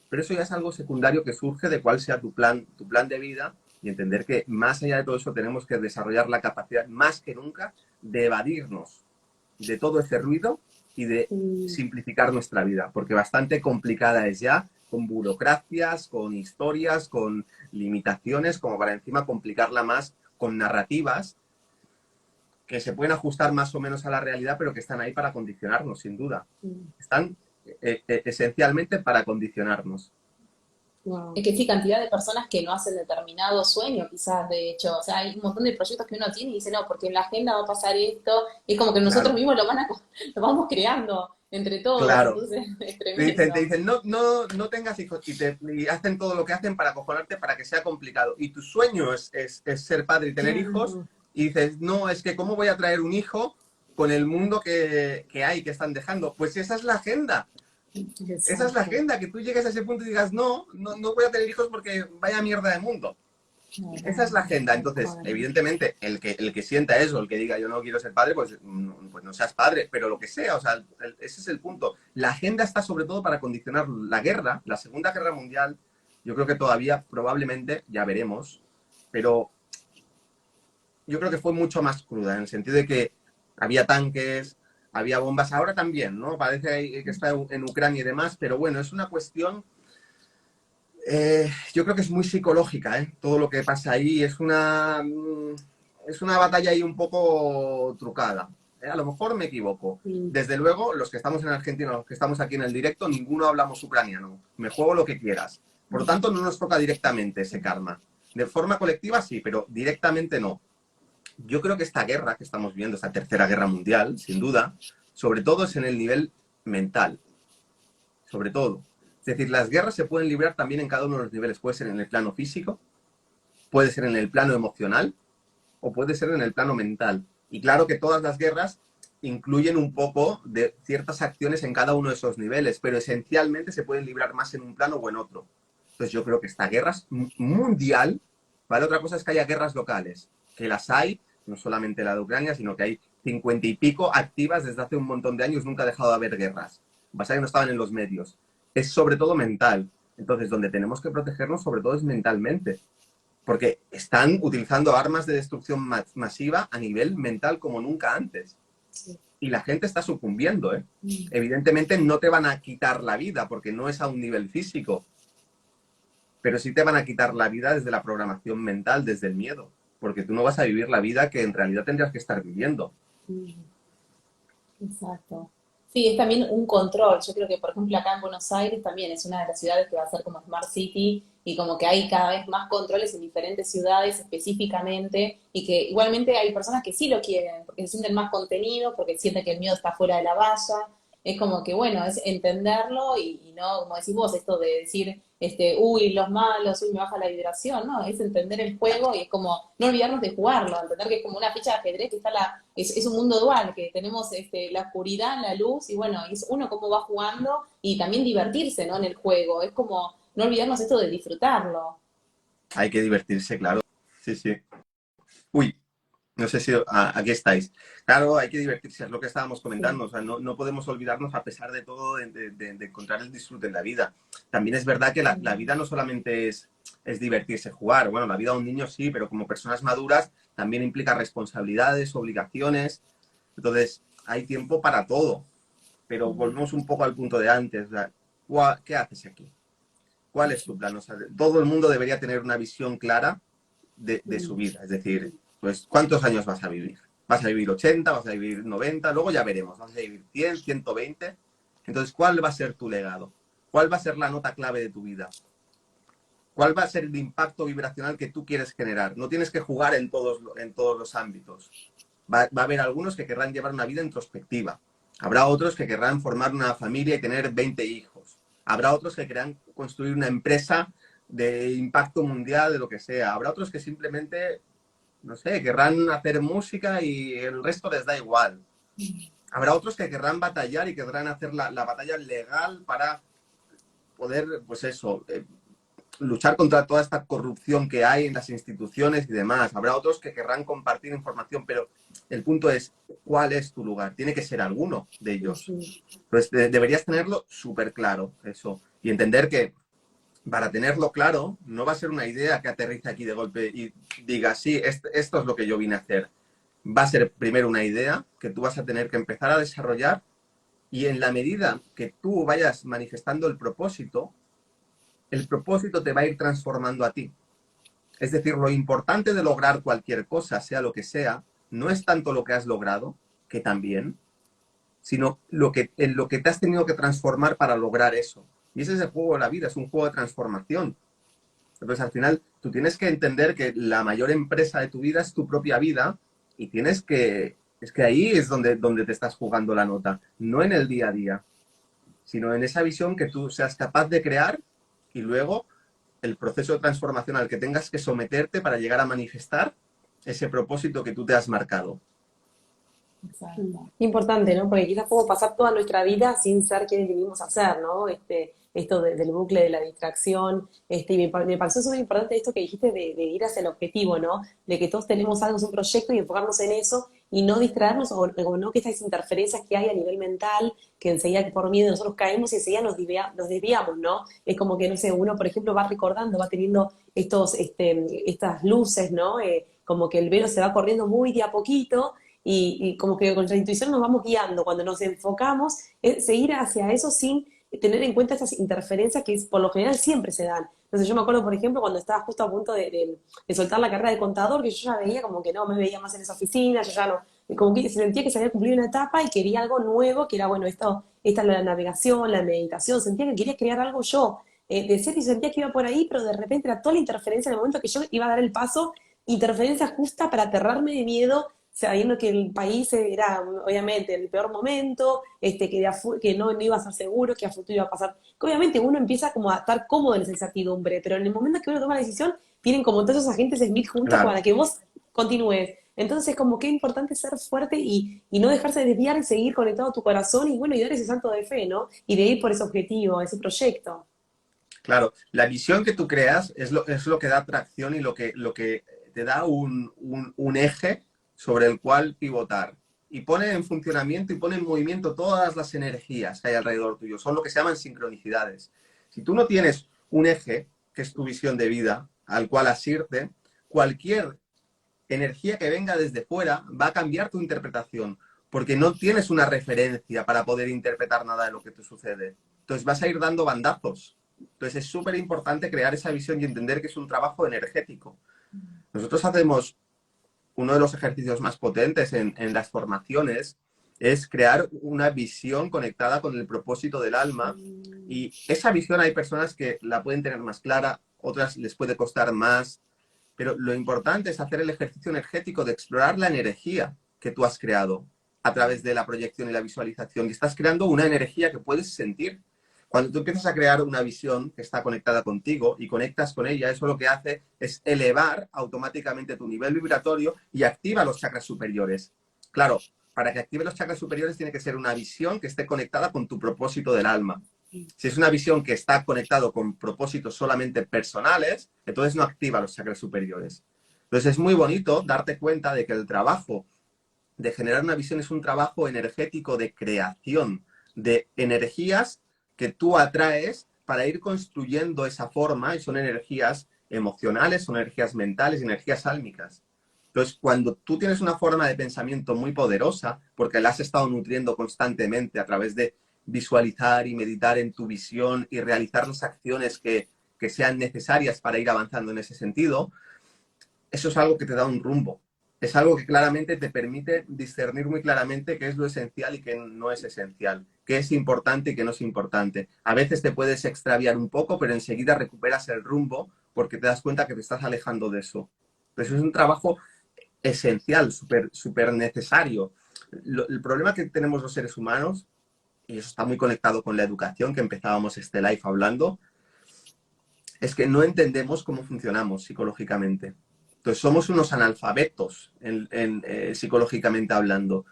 Pero eso ya es algo secundario que surge de cuál sea tu plan de vida y entender que más allá de todo eso tenemos que desarrollar la capacidad más que nunca de evadirnos de todo ese ruido y de simplificar nuestra vida, porque bastante complicada es ya, con burocracias, con historias, con limitaciones, como para encima complicarla más con narrativas que se pueden ajustar más o menos a la realidad, pero que están ahí para condicionarnos, sin duda. Están esencialmente para condicionarnos. Wow. Es que sí, cantidad de personas que no hacen determinado sueño, quizás, de hecho. O sea, hay un montón de proyectos que uno tiene y dice, no, porque en la agenda va a pasar esto. Y es como que nosotros Claro, mismos lo vamos creando entre todos. claro. Entonces, es Te tremendo. dicen, no, no, no tengas hijos y hacen todo lo que hacen para acojonarte para que sea complicado. Y tu sueño es ser padre y tener hijos Claro. y dices, no, es que ¿cómo voy a traer un hijo con el mundo que hay, que están dejando? Pues esa es la agenda. Esa es la Exacto. agenda, que tú llegues a ese punto y digas, no, no, no voy a tener hijos porque vaya mierda de mundo. Esa es la agenda. Tal Entonces, cual. evidentemente, el que sienta eso, el que diga yo no quiero ser padre, pues no seas padre, pero lo que sea, o sea, ese es el punto. La agenda está sobre todo para condicionar la guerra, la Segunda Guerra Mundial. Yo creo que todavía, probablemente, ya veremos, pero yo creo que fue mucho más cruda, en el sentido de que había tanques, había bombas, ahora también, ¿no? Parece que está en Ucrania y demás, pero bueno, es una cuestión yo creo que es muy psicológica, ¿eh? Todo lo que pasa ahí es una batalla ahí un poco trucada. A lo mejor me equivoco. Sí. Desde luego, los que estamos en Argentina, los que estamos aquí en el directo, ninguno hablamos ucraniano. Me juego lo que quieras. Por lo tanto, no nos toca directamente ese karma. De forma colectiva sí, pero directamente no. Yo creo que esta guerra que estamos viendo, esta tercera guerra mundial, sin duda, sobre todo es en el nivel mental, sobre todo. Es decir, las guerras se pueden librar también en cada uno de los niveles. Puede ser en el plano físico, puede ser en el plano emocional o puede ser en el plano mental. Y claro que todas las guerras incluyen un poco de ciertas acciones en cada uno de esos niveles, pero esencialmente se pueden librar más en un plano o en otro. Entonces yo creo que esta guerra es mundial, ¿vale? Otra cosa es que haya guerras locales, que las hay, no solamente la de Ucrania, sino que hay 50 y pico activas desde hace un montón de años, nunca ha dejado de haber guerras. Pasa que no estaban en los medios. Es sobre todo mental. Entonces, donde tenemos que protegernos sobre todo es mentalmente. Porque están utilizando armas de destrucción masiva a nivel mental como nunca antes. Sí. Y la gente está sucumbiendo, ¿eh? Mm. Evidentemente no te van a quitar la vida porque no es a un nivel físico, pero sí te van a quitar la vida desde la programación mental, desde el miedo, porque tú no vas a vivir la vida que en realidad tendrías que estar viviendo. Mm. Exacto. Sí, es también un control. Yo creo que, por ejemplo, acá en Buenos Aires también es una de las ciudades que va a ser como Smart City y como que hay cada vez más controles en diferentes ciudades específicamente y que igualmente hay personas que sí lo quieren porque se sienten más contenido, porque sienten que el miedo está fuera de la valla. Es como que, bueno, es entenderlo y no, como decís vos, esto de decir, uy, los malos, uy, me baja la vibración, no, es entender el juego y es como no olvidarnos de jugarlo, entender que es como una ficha de ajedrez que está es un mundo dual, que tenemos la oscuridad, la luz, y bueno, es uno cómo va jugando y también divertirse, ¿no? En el juego, es como no olvidarnos esto de disfrutarlo. Hay que divertirse, claro. Sí, sí. Uy, no sé si aquí estáis. Claro, hay que divertirse, es lo que estábamos Sí. comentando. O sea, no, no podemos olvidarnos, a pesar de todo, de encontrar el disfrute en la vida. También es verdad que la vida no solamente es divertirse, jugar. Bueno, la vida de un niño sí, pero como personas maduras también implica responsabilidades, obligaciones. Entonces, hay tiempo para todo. Pero Mm. volvemos un poco al punto de antes. O sea, ¿qué haces aquí? ¿Cuál es tu plan? O sea, todo el mundo debería tener una visión clara de su Mm. vida. Es decir, pues, ¿cuántos años vas a vivir? ¿Vas a vivir 80? ¿Vas a vivir 90? Luego ya veremos. ¿Vas a vivir 100, 120? Entonces, ¿cuál va a ser tu legado? ¿Cuál va a ser la nota clave de tu vida? ¿Cuál va a ser el impacto vibracional que tú quieres generar? No tienes que jugar en todos los ámbitos. Va a haber algunos que querrán llevar una vida introspectiva. Habrá otros que querrán formar una familia y tener 20 hijos. Habrá otros que querrán construir una empresa de impacto mundial, de lo que sea. Habrá otros que simplemente, no sé, querrán hacer música y el resto les da igual. Habrá otros que querrán batallar y querrán hacer la batalla legal para poder, pues eso, luchar contra toda esta corrupción que hay en las instituciones y demás. Habrá otros que querrán compartir información, pero el punto es, ¿cuál es tu lugar? Tiene que ser alguno de ellos. Sí. Entonces, deberías tenerlo súper claro, eso. Y entender que para tenerlo claro, no va a ser una idea que aterrice aquí de golpe y diga, sí, esto es lo que yo vine a hacer. Va a ser primero una idea que tú vas a tener que empezar a desarrollar y en la medida que tú vayas manifestando el propósito te va a ir transformando a ti. Es decir, lo importante de lograr cualquier cosa, sea lo que sea, no es tanto lo que has logrado, que también, sino en lo que te has tenido que transformar para lograr eso. Y ese es el juego de la vida, es un juego de transformación. Entonces, al final, tú tienes que entender que la mayor empresa de tu vida es tu propia vida y tienes que... Es que ahí es donde te estás jugando la nota, no en el día a día, sino en esa visión que tú seas capaz de crear y luego el proceso de transformación al que tengas que someterte para llegar a manifestar ese propósito que tú te has marcado. Exacto. Importante, ¿no? Porque quizás podemos pasar toda nuestra vida sin ser quienes vinimos a ser, ¿no? Esto del bucle de la distracción, y me pareció súper importante esto que dijiste de ir hacia el objetivo, ¿no? De que todos tenemos algo, es un proyecto y enfocarnos en eso y no distraernos o no que estas interferencias que hay a nivel mental, que enseguida que por miedo nosotros caemos y enseguida nos desviamos, ¿no? Es como que, no sé, uno, por ejemplo, va recordando, va teniendo estas luces, ¿no? Como que el velo se va corriendo muy de a poquito y como que con la intuición nos vamos guiando. Cuando nos enfocamos, es seguir hacia eso sin tener en cuenta estas interferencias que por lo general siempre se dan. Entonces yo me acuerdo, por ejemplo, cuando estaba justo a punto de soltar la carrera de contador, que yo ya veía como que no me veía más en esa oficina, yo ya no, como que sentía que se había cumplido una etapa y quería algo nuevo, que era, bueno, esta es la navegación, la meditación, sentía que quería crear algo yo, de ser y sentía que iba por ahí, pero de repente era toda la interferencia en el momento que yo iba a dar el paso, interferencia justa para aterrarme de miedo, sabiendo que el país era obviamente en el peor momento, que no iba a ser seguro, que a futuro iba a pasar. Que obviamente uno empieza como a estar cómodo en esa incertidumbre, pero en el momento que uno toma la decisión, tienen como todos esos agentes Smith juntos Claro, para que vos continúes. Entonces, como que es importante ser fuerte y no dejarse desviar y seguir conectado a tu corazón y bueno, y dar ese salto de fe, ¿no? Y de ir por ese objetivo, ese proyecto. claro. La visión que tú creas es lo que da tracción y lo que te da un eje sobre el cual pivotar. Y pone en funcionamiento y pone en movimiento todas las energías que hay alrededor tuyo. Son lo que se llaman sincronicidades. Si tú no tienes un eje, que es tu visión de vida, al cual asirte, cualquier energía que venga desde fuera va a cambiar tu interpretación, porque no tienes una referencia para poder interpretar nada de lo que te sucede. Entonces vas a ir dando bandazos. Entonces es súper importante crear esa visión y entender que es un trabajo energético. Nosotros hacemos uno de los ejercicios más potentes en las formaciones es crear una visión conectada con el propósito del alma y esa visión hay personas que la pueden tener más clara, otras les puede costar más, pero lo importante es hacer el ejercicio energético de explorar la energía que tú has creado a través de la proyección y la visualización y estás creando una energía que puedes sentir. Cuando tú empiezas a crear una visión que está conectada contigo y conectas con ella, eso lo que hace es elevar automáticamente tu nivel vibratorio y activa los chakras superiores. Claro, para que active los chakras superiores tiene que ser una visión que esté conectada con tu propósito del alma. Si es una visión que está conectado con propósitos solamente personales, entonces no activa los chakras superiores. Entonces es muy bonito darte cuenta de que el trabajo de generar una visión es un trabajo energético de creación de energías que tú atraes para ir construyendo esa forma y son energías emocionales, son energías mentales, energías álmicas. Entonces, cuando tú tienes una forma de pensamiento muy poderosa, porque la has estado nutriendo constantemente a través de visualizar y meditar en tu visión y realizar las acciones que sean necesarias para ir avanzando en ese sentido, eso es algo que te da un rumbo. Es algo que claramente te permite discernir muy claramente qué es lo esencial y qué no es esencial, qué es importante y qué no es importante. A veces te puedes extraviar un poco, pero enseguida recuperas el rumbo porque te das cuenta que te estás alejando de eso. Entonces es un trabajo esencial, súper necesario. El problema que tenemos los seres humanos, y eso está muy conectado con la educación que empezábamos este live hablando, es que no entendemos cómo funcionamos psicológicamente. Entonces somos unos analfabetos psicológicamente hablando.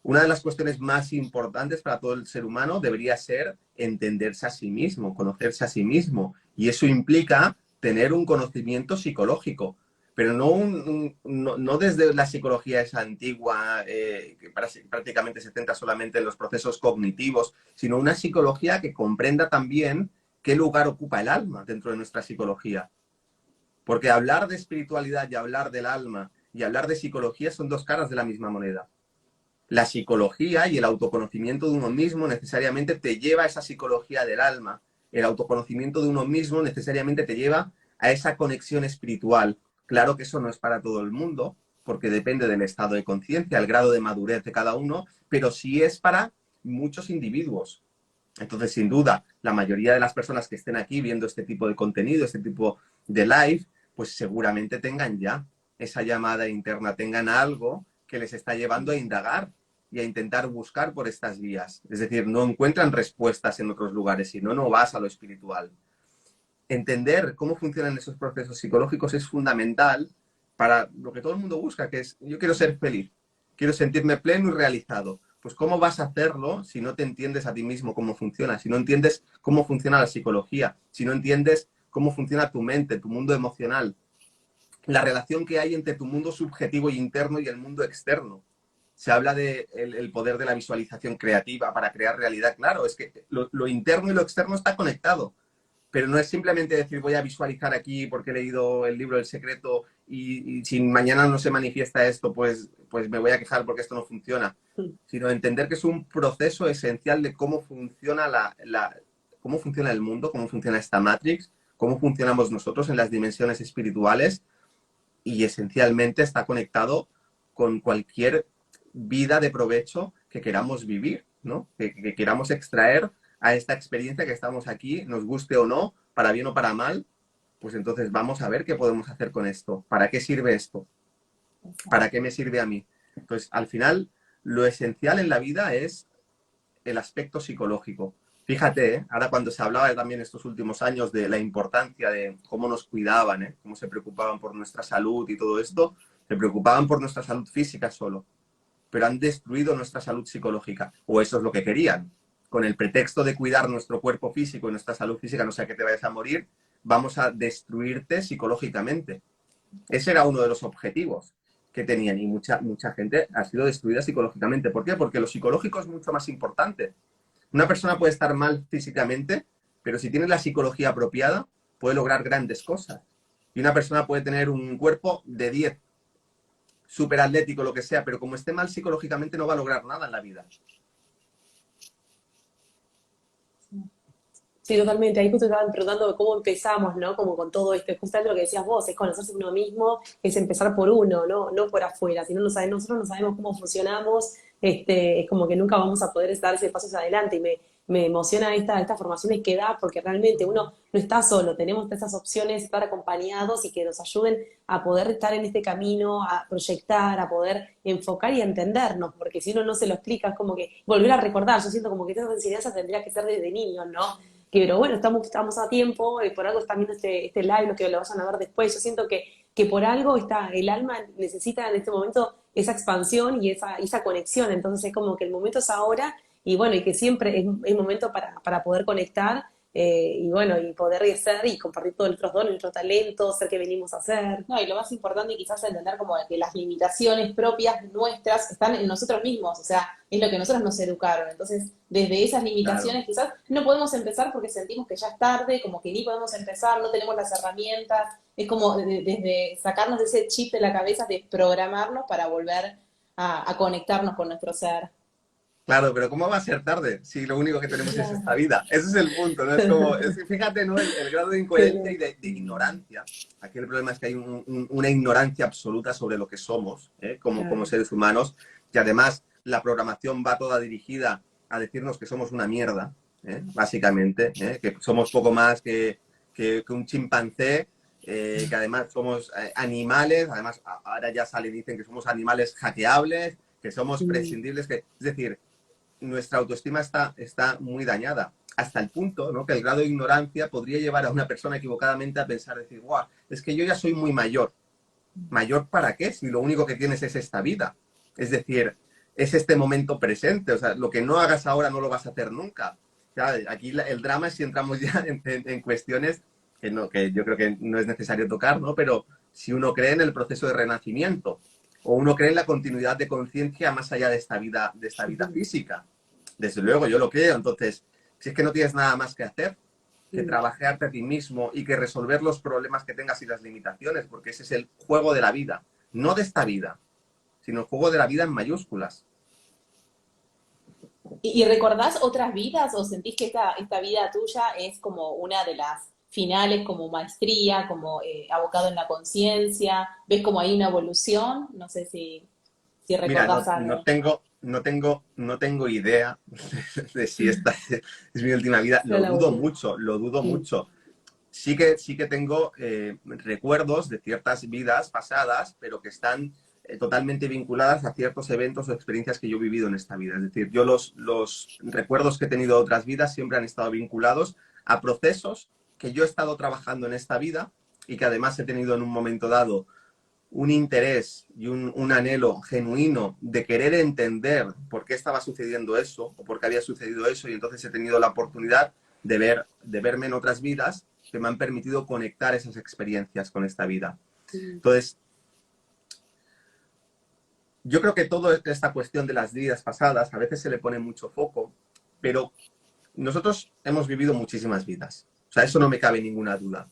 Una de las cuestiones más importantes para todo el ser humano debería ser entenderse a sí mismo, conocerse a sí mismo. Y eso implica tener un conocimiento psicológico, pero no desde la psicología esa antigua, que prácticamente se centra solamente en los procesos cognitivos, sino una psicología que comprenda también qué lugar ocupa el alma dentro de nuestra psicología. Porque hablar de espiritualidad y hablar del alma y hablar de psicología son dos caras de la misma moneda. La psicología y el autoconocimiento de uno mismo necesariamente te lleva a esa psicología del alma. El autoconocimiento de uno mismo necesariamente te lleva a esa conexión espiritual. Claro que eso no es para todo el mundo, porque depende del estado de conciencia, el grado de madurez de cada uno, pero sí es para muchos individuos. Entonces, sin duda, la mayoría de las personas que estén aquí viendo este tipo de contenido, este tipo de live, pues seguramente tengan ya esa llamada interna, tengan algo que les está llevando a indagar y a intentar buscar por estas vías. Es decir, no encuentran respuestas en otros lugares, sino no vas a lo espiritual. Entender cómo funcionan esos procesos psicológicos es fundamental para lo que todo el mundo busca, que es, yo quiero ser feliz, quiero sentirme pleno y realizado. Pues ¿cómo vas a hacerlo si no te entiendes a ti mismo cómo funciona? Si no entiendes cómo funciona la psicología, si no entiendes cómo funciona tu mente, tu mundo emocional, la relación que hay entre tu mundo subjetivo y interno y el mundo externo. Se habla de el poder de la visualización creativa para crear realidad. Claro, es que lo interno y lo externo está conectado. Pero no es simplemente decir voy a visualizar aquí porque he leído el libro El Secreto y si mañana no se manifiesta esto, pues me voy a quejar porque esto no funciona. Sino entender que es un proceso esencial de cómo funciona cómo funciona el mundo, cómo funciona esta Matrix, cómo funcionamos nosotros en las dimensiones espirituales y esencialmente está conectado con cualquier vida de provecho que queramos vivir, ¿no? Que queramos extraer a esta experiencia que estamos aquí, nos guste o no, para bien o para mal, pues entonces vamos a ver qué podemos hacer con esto. ¿Para qué sirve esto? ¿Para qué me sirve a mí? Entonces, al final, lo esencial en la vida es el aspecto psicológico. Fíjate, ahora cuando se hablaba también estos últimos años de la importancia de cómo nos cuidaban, cómo se preocupaban por nuestra salud y todo esto, se preocupaban por nuestra salud física solo, pero han destruido nuestra salud psicológica, o eso es lo que querían. Con el pretexto de cuidar nuestro cuerpo físico y nuestra salud física, no sea que te vayas a morir, vamos a destruirte psicológicamente. Ese era uno de los objetivos que tenían y mucha gente ha sido destruida psicológicamente. ¿Por qué? Porque lo psicológico es mucho más importante. Una persona puede estar mal físicamente, pero si tiene la psicología apropiada, puede lograr grandes cosas. Y una persona puede tener un cuerpo de 10, súper atlético, lo que sea, pero como esté mal psicológicamente no va a lograr nada en la vida. Sí, totalmente. Ahí justo estaban preguntando cómo empezamos, ¿no? Como con todo esto. Justamente lo que decías vos, es conocerse uno mismo, es empezar por uno, ¿no? No por afuera. Si no nosotros no sabemos cómo funcionamos, es como que nunca vamos a poder dar ese paso hacia adelante. Y me emociona estas formaciones que da, porque realmente uno no está solo, tenemos esas opciones, estar acompañados y que nos ayuden a poder estar en este camino, a proyectar, a poder enfocar y a entendernos, porque si uno no se lo explica, es como que volver a recordar. Yo siento como que esas enseñanzas tendría que ser desde niños, ¿no? Pero bueno, estamos a tiempo, por algo están viendo este live, los que lo vayan a ver después. Yo siento que por algo el alma necesita en este momento esa expansión y esa conexión. Entonces es como que el momento es ahora y bueno, y que siempre es momento para poder conectar y bueno, y poder ser y compartir todos nuestros dones, nuestros talentos, ser que venimos a hacer. No, y lo más importante quizás es entender como de que las limitaciones propias nuestras están en nosotros mismos, o sea, es lo que nosotros nos educaron. Entonces, desde esas Claro. limitaciones quizás no podemos empezar porque sentimos que ya es tarde, como que ni podemos empezar, no tenemos las herramientas. Es como desde sacarnos de ese chip de la cabeza, de programarnos para volver a conectarnos con nuestro ser. Claro, pero ¿cómo va a ser tarde si lo único que tenemos es esta vida? Ese es el punto, ¿no? Es como, fíjate, ¿no? El grado de incoherencia y de ignorancia. Aquí el problema es que hay una ignorancia absoluta sobre lo que somos, como Claro. seres humanos, que además la programación va toda dirigida a decirnos que somos una mierda, básicamente, que somos poco más que un chimpancé, que además somos animales, además ahora ya sale y dicen que somos animales hackeables, que somos Mm. prescindibles, es decir, nuestra autoestima está muy dañada, hasta el punto, ¿no?, que el grado de ignorancia podría llevar a una persona equivocadamente a pensar, decir, guau, es que yo ya soy muy mayor. ¿Mayor para qué? Si lo único que tienes es esta vida. Es decir, es este momento presente. O sea, lo que no hagas ahora no lo vas a hacer nunca. O sea, aquí el drama es si entramos ya en cuestiones que yo creo que no es necesario tocar, ¿no? Pero si uno cree en el proceso de renacimiento o uno cree en la continuidad de conciencia más allá de esta vida física. Desde luego, yo lo creo. Entonces, si es que no tienes nada más que hacer, que Mm. trabajarte a ti mismo y que resolver los problemas que tengas y las limitaciones, porque ese es el juego de la vida. No de esta vida, sino el juego de la vida en mayúsculas. ¿Y recordás otras vidas o sentís que esta vida tuya es como una de las finales, como maestría, como abocado en la conciencia? ¿Ves como hay una evolución? No sé si Mira, recordás algo. no tengo idea de si esta es mi última vida. Pero Lo la dudo última. mucho, lo dudo Mm. mucho. Sí que tengo recuerdos de ciertas vidas pasadas, pero que están totalmente vinculadas a ciertos eventos o experiencias que yo he vivido en esta vida. Es decir, yo los recuerdos que he tenido de otras vidas siempre han estado vinculados a procesos que yo he estado trabajando en esta vida y que además he tenido en un momento dado un interés y un anhelo genuino de querer entender por qué estaba sucediendo eso o por qué había sucedido eso, y entonces he tenido la oportunidad de verme en otras vidas que me han permitido conectar esas experiencias con esta vida. Entonces, yo creo que toda esta cuestión de las vidas pasadas a veces se le pone mucho foco, pero nosotros hemos vivido muchísimas vidas. O sea, eso no me cabe ninguna duda.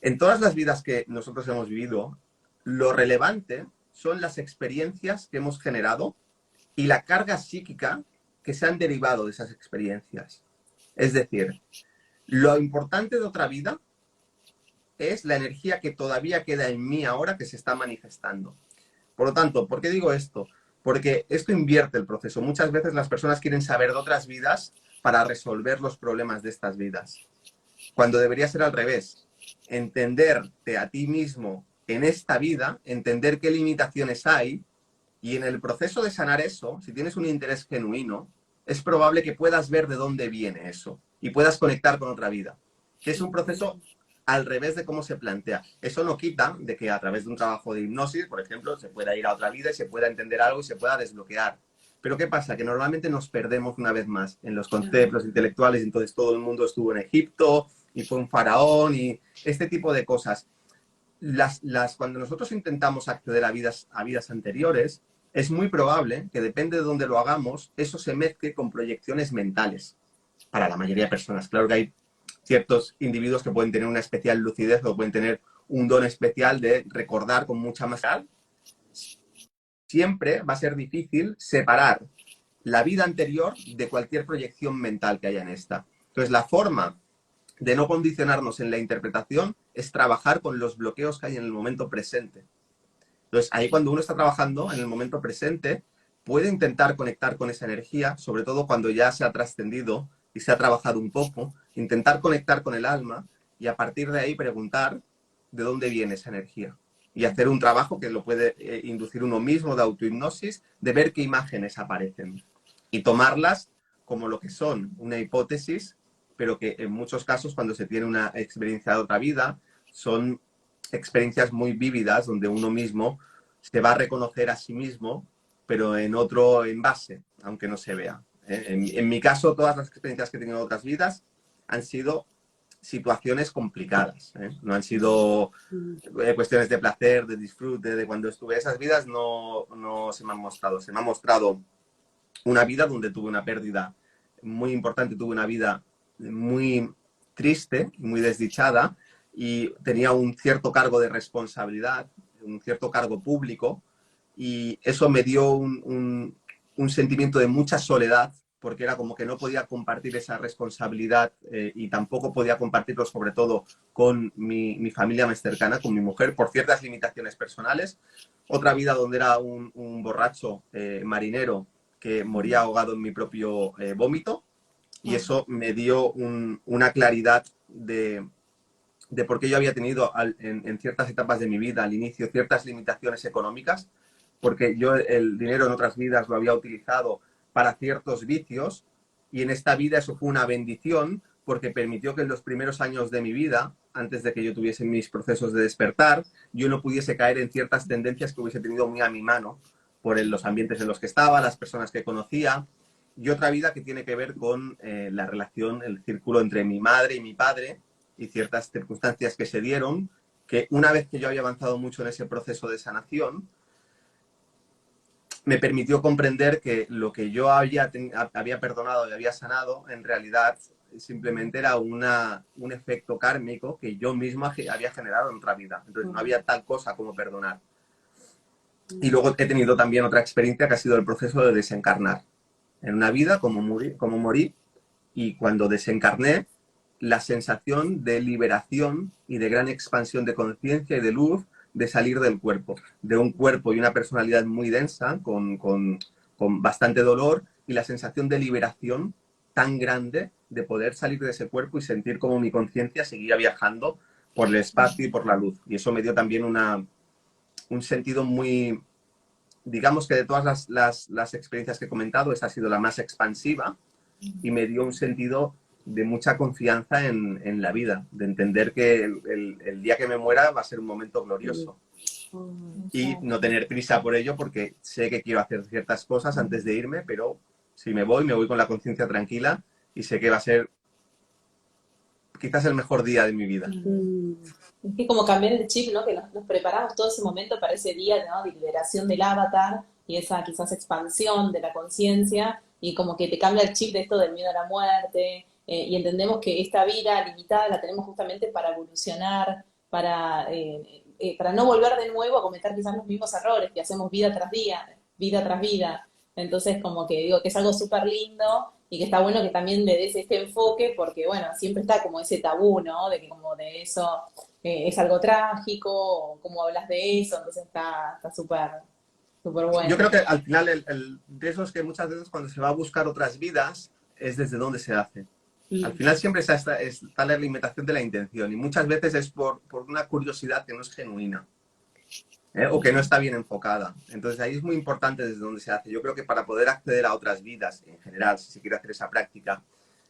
En todas las vidas que nosotros hemos vivido, lo relevante son las experiencias que hemos generado y la carga psíquica que se han derivado de esas experiencias. Es decir, lo importante de otra vida es la energía que todavía queda en mí ahora que se está manifestando. Por lo tanto, ¿por qué digo esto? Porque esto invierte el proceso. Muchas veces las personas quieren saber de otras vidas para resolver los problemas de estas vidas, cuando debería ser al revés. Entenderte a ti mismo en esta vida, entender qué limitaciones hay, y en el proceso de sanar eso, si tienes un interés genuino, es probable que puedas ver de dónde viene eso y puedas conectar con otra vida, que es un proceso al revés de cómo se plantea. Eso no quita de que a través de un trabajo de hipnosis, por ejemplo, se pueda ir a otra vida y se pueda entender algo y se pueda desbloquear. Pero ¿qué pasa? Que normalmente nos perdemos una vez más en los conceptos intelectuales, y entonces todo el mundo estuvo en Egipto y fue un faraón y este tipo de cosas. Cuando nosotros intentamos acceder a vidas anteriores, es muy probable que, depende de dónde lo hagamos, eso se mezcle con proyecciones mentales. Para la mayoría de personas. Claro que hay ciertos individuos que pueden tener una especial lucidez o pueden tener un don especial de recordar con mucha más calma. Siempre va a ser difícil separar la vida anterior de cualquier proyección mental que haya en esta. Entonces, la forma de no condicionarnos en la interpretación es trabajar con los bloqueos que hay en el momento presente. Entonces, ahí cuando uno está trabajando en el momento presente, puede intentar conectar con esa energía, sobre todo cuando ya se ha trascendido y se ha trabajado un poco, intentar conectar con el alma y a partir de ahí preguntar de dónde viene esa energía. Y hacer un trabajo que lo puede inducir uno mismo de autohipnosis, de ver qué imágenes aparecen y tomarlas como lo que son, una hipótesis, pero que en muchos casos, cuando se tiene una experiencia de otra vida, son experiencias muy vívidas donde uno mismo se va a reconocer a sí mismo, pero en otro envase, aunque no se vea. En mi caso, todas las experiencias que he tenido en otras vidas han sido situaciones complicadas. No han sido cuestiones de placer, de disfrute, de cuando estuve. Esas vidas no se me han mostrado. Se me ha mostrado una vida donde tuve una pérdida muy importante, tuve una vida muy triste, muy desdichada, y tenía un cierto cargo de responsabilidad, un cierto cargo público, y eso me dio un sentimiento de mucha soledad, porque era como que no podía compartir esa responsabilidad y tampoco podía compartirlo, sobre todo, con mi familia más cercana, con mi mujer, por ciertas limitaciones personales. Otra vida donde era un borracho marinero que moría ahogado en mi propio vómito, y eso me dio una claridad de por qué yo había tenido en ciertas etapas de mi vida, al inicio, ciertas limitaciones económicas, porque yo el dinero en otras vidas lo había utilizado para ciertos vicios, y en esta vida eso fue una bendición porque permitió que en los primeros años de mi vida, antes de que yo tuviese mis procesos de despertar, yo no pudiese caer en ciertas tendencias que hubiese tenido muy a mi mano por los ambientes en los que estaba, las personas que conocía, y otra vida que tiene que ver con la relación, el círculo entre mi madre y mi padre, y ciertas circunstancias que se dieron, que una vez que yo había avanzado mucho en ese proceso de sanación, me permitió comprender que lo que yo había perdonado y había sanado, en realidad simplemente era un efecto kármico que yo mismo había generado en otra vida. Entonces no había tal cosa como perdonar. Y luego he tenido también otra experiencia que ha sido el proceso de desencarnar. En una vida como morí, y cuando desencarné, la sensación de liberación y de gran expansión de conciencia y de luz, de salir del cuerpo, de un cuerpo y una personalidad muy densa, con con bastante dolor y la sensación de liberación tan grande de poder salir de ese cuerpo y sentir como mi conciencia seguía viajando por el espacio y por la luz. Y eso me dio también un sentido muy, digamos que de todas las experiencias que he comentado, esta ha sido la más expansiva y me dio un sentido de mucha confianza en la vida, de entender que el día que me muera va a ser un momento glorioso. Y no tener prisa por ello porque sé que quiero hacer ciertas cosas antes de irme, pero si me voy con la conciencia tranquila y sé que va a ser quizás el mejor día de mi vida. Es que como cambiar el chip, ¿no? Que nos preparamos todo ese momento para ese día, ¿no? De liberación del avatar y esa quizás expansión de la conciencia y como que te cambia el chip de esto del miedo a la muerte y entendemos que esta vida limitada la tenemos justamente para evolucionar, para no volver de nuevo a cometer quizás los mismos errores que hacemos vida tras día, vida tras vida. Entonces como que digo que es algo súper lindo y que está bueno que también le des este enfoque porque bueno, siempre está como ese tabú, ¿no? De que como de eso es algo trágico, o cómo hablas de eso, entonces está súper súper Yo bueno. creo que al final de eso es que muchas veces cuando se va a buscar otras vidas es desde dónde se hace. Al final siempre está la limitación de la intención y muchas veces es por una curiosidad que no es genuina, o que no está bien enfocada. Entonces ahí es muy importante desde dónde se hace. Yo creo que para poder acceder a otras vidas en general, si se quiere hacer esa práctica,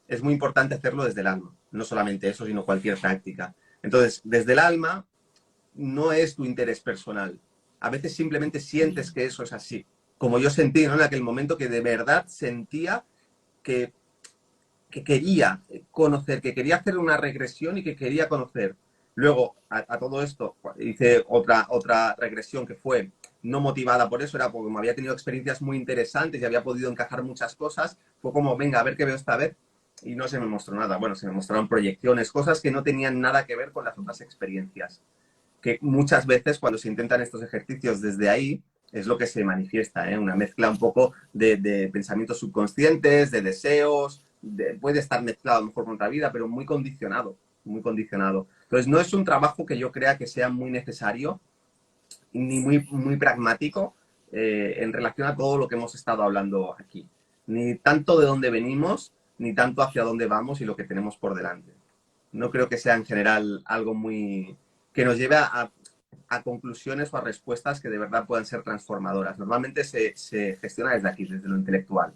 es muy importante hacerlo desde el alma. No solamente eso, sino cualquier práctica. Entonces, desde el alma no es tu interés personal. A veces simplemente sientes que eso es así. Como yo sentí, ¿no? En aquel momento que de verdad sentía que, que quería conocer, que quería hacer una regresión y que quería conocer. Luego, a todo esto, hice otra regresión que fue no motivada por eso, era porque me había tenido experiencias muy interesantes y había podido encajar muchas cosas. Fue como, venga, a ver qué veo esta vez. Y no se me mostró nada. Bueno, se me mostraron proyecciones, cosas que no tenían nada que ver con las otras experiencias. Que muchas veces cuando se intentan estos ejercicios desde ahí, es lo que se manifiesta, ¿eh? Una mezcla un poco de pensamientos subconscientes, de deseos, puede estar mezclado a lo mejor con otra vida, pero muy condicionado, muy condicionado. Entonces no es un trabajo que yo crea que sea muy necesario ni muy pragmático en relación a todo lo que hemos estado hablando aquí. Ni tanto de dónde venimos, ni tanto hacia dónde vamos y lo que tenemos por delante. No creo que sea en general algo muy que nos lleve a conclusiones o a respuestas que de verdad puedan ser transformadoras. Normalmente se gestiona desde aquí, desde lo intelectual.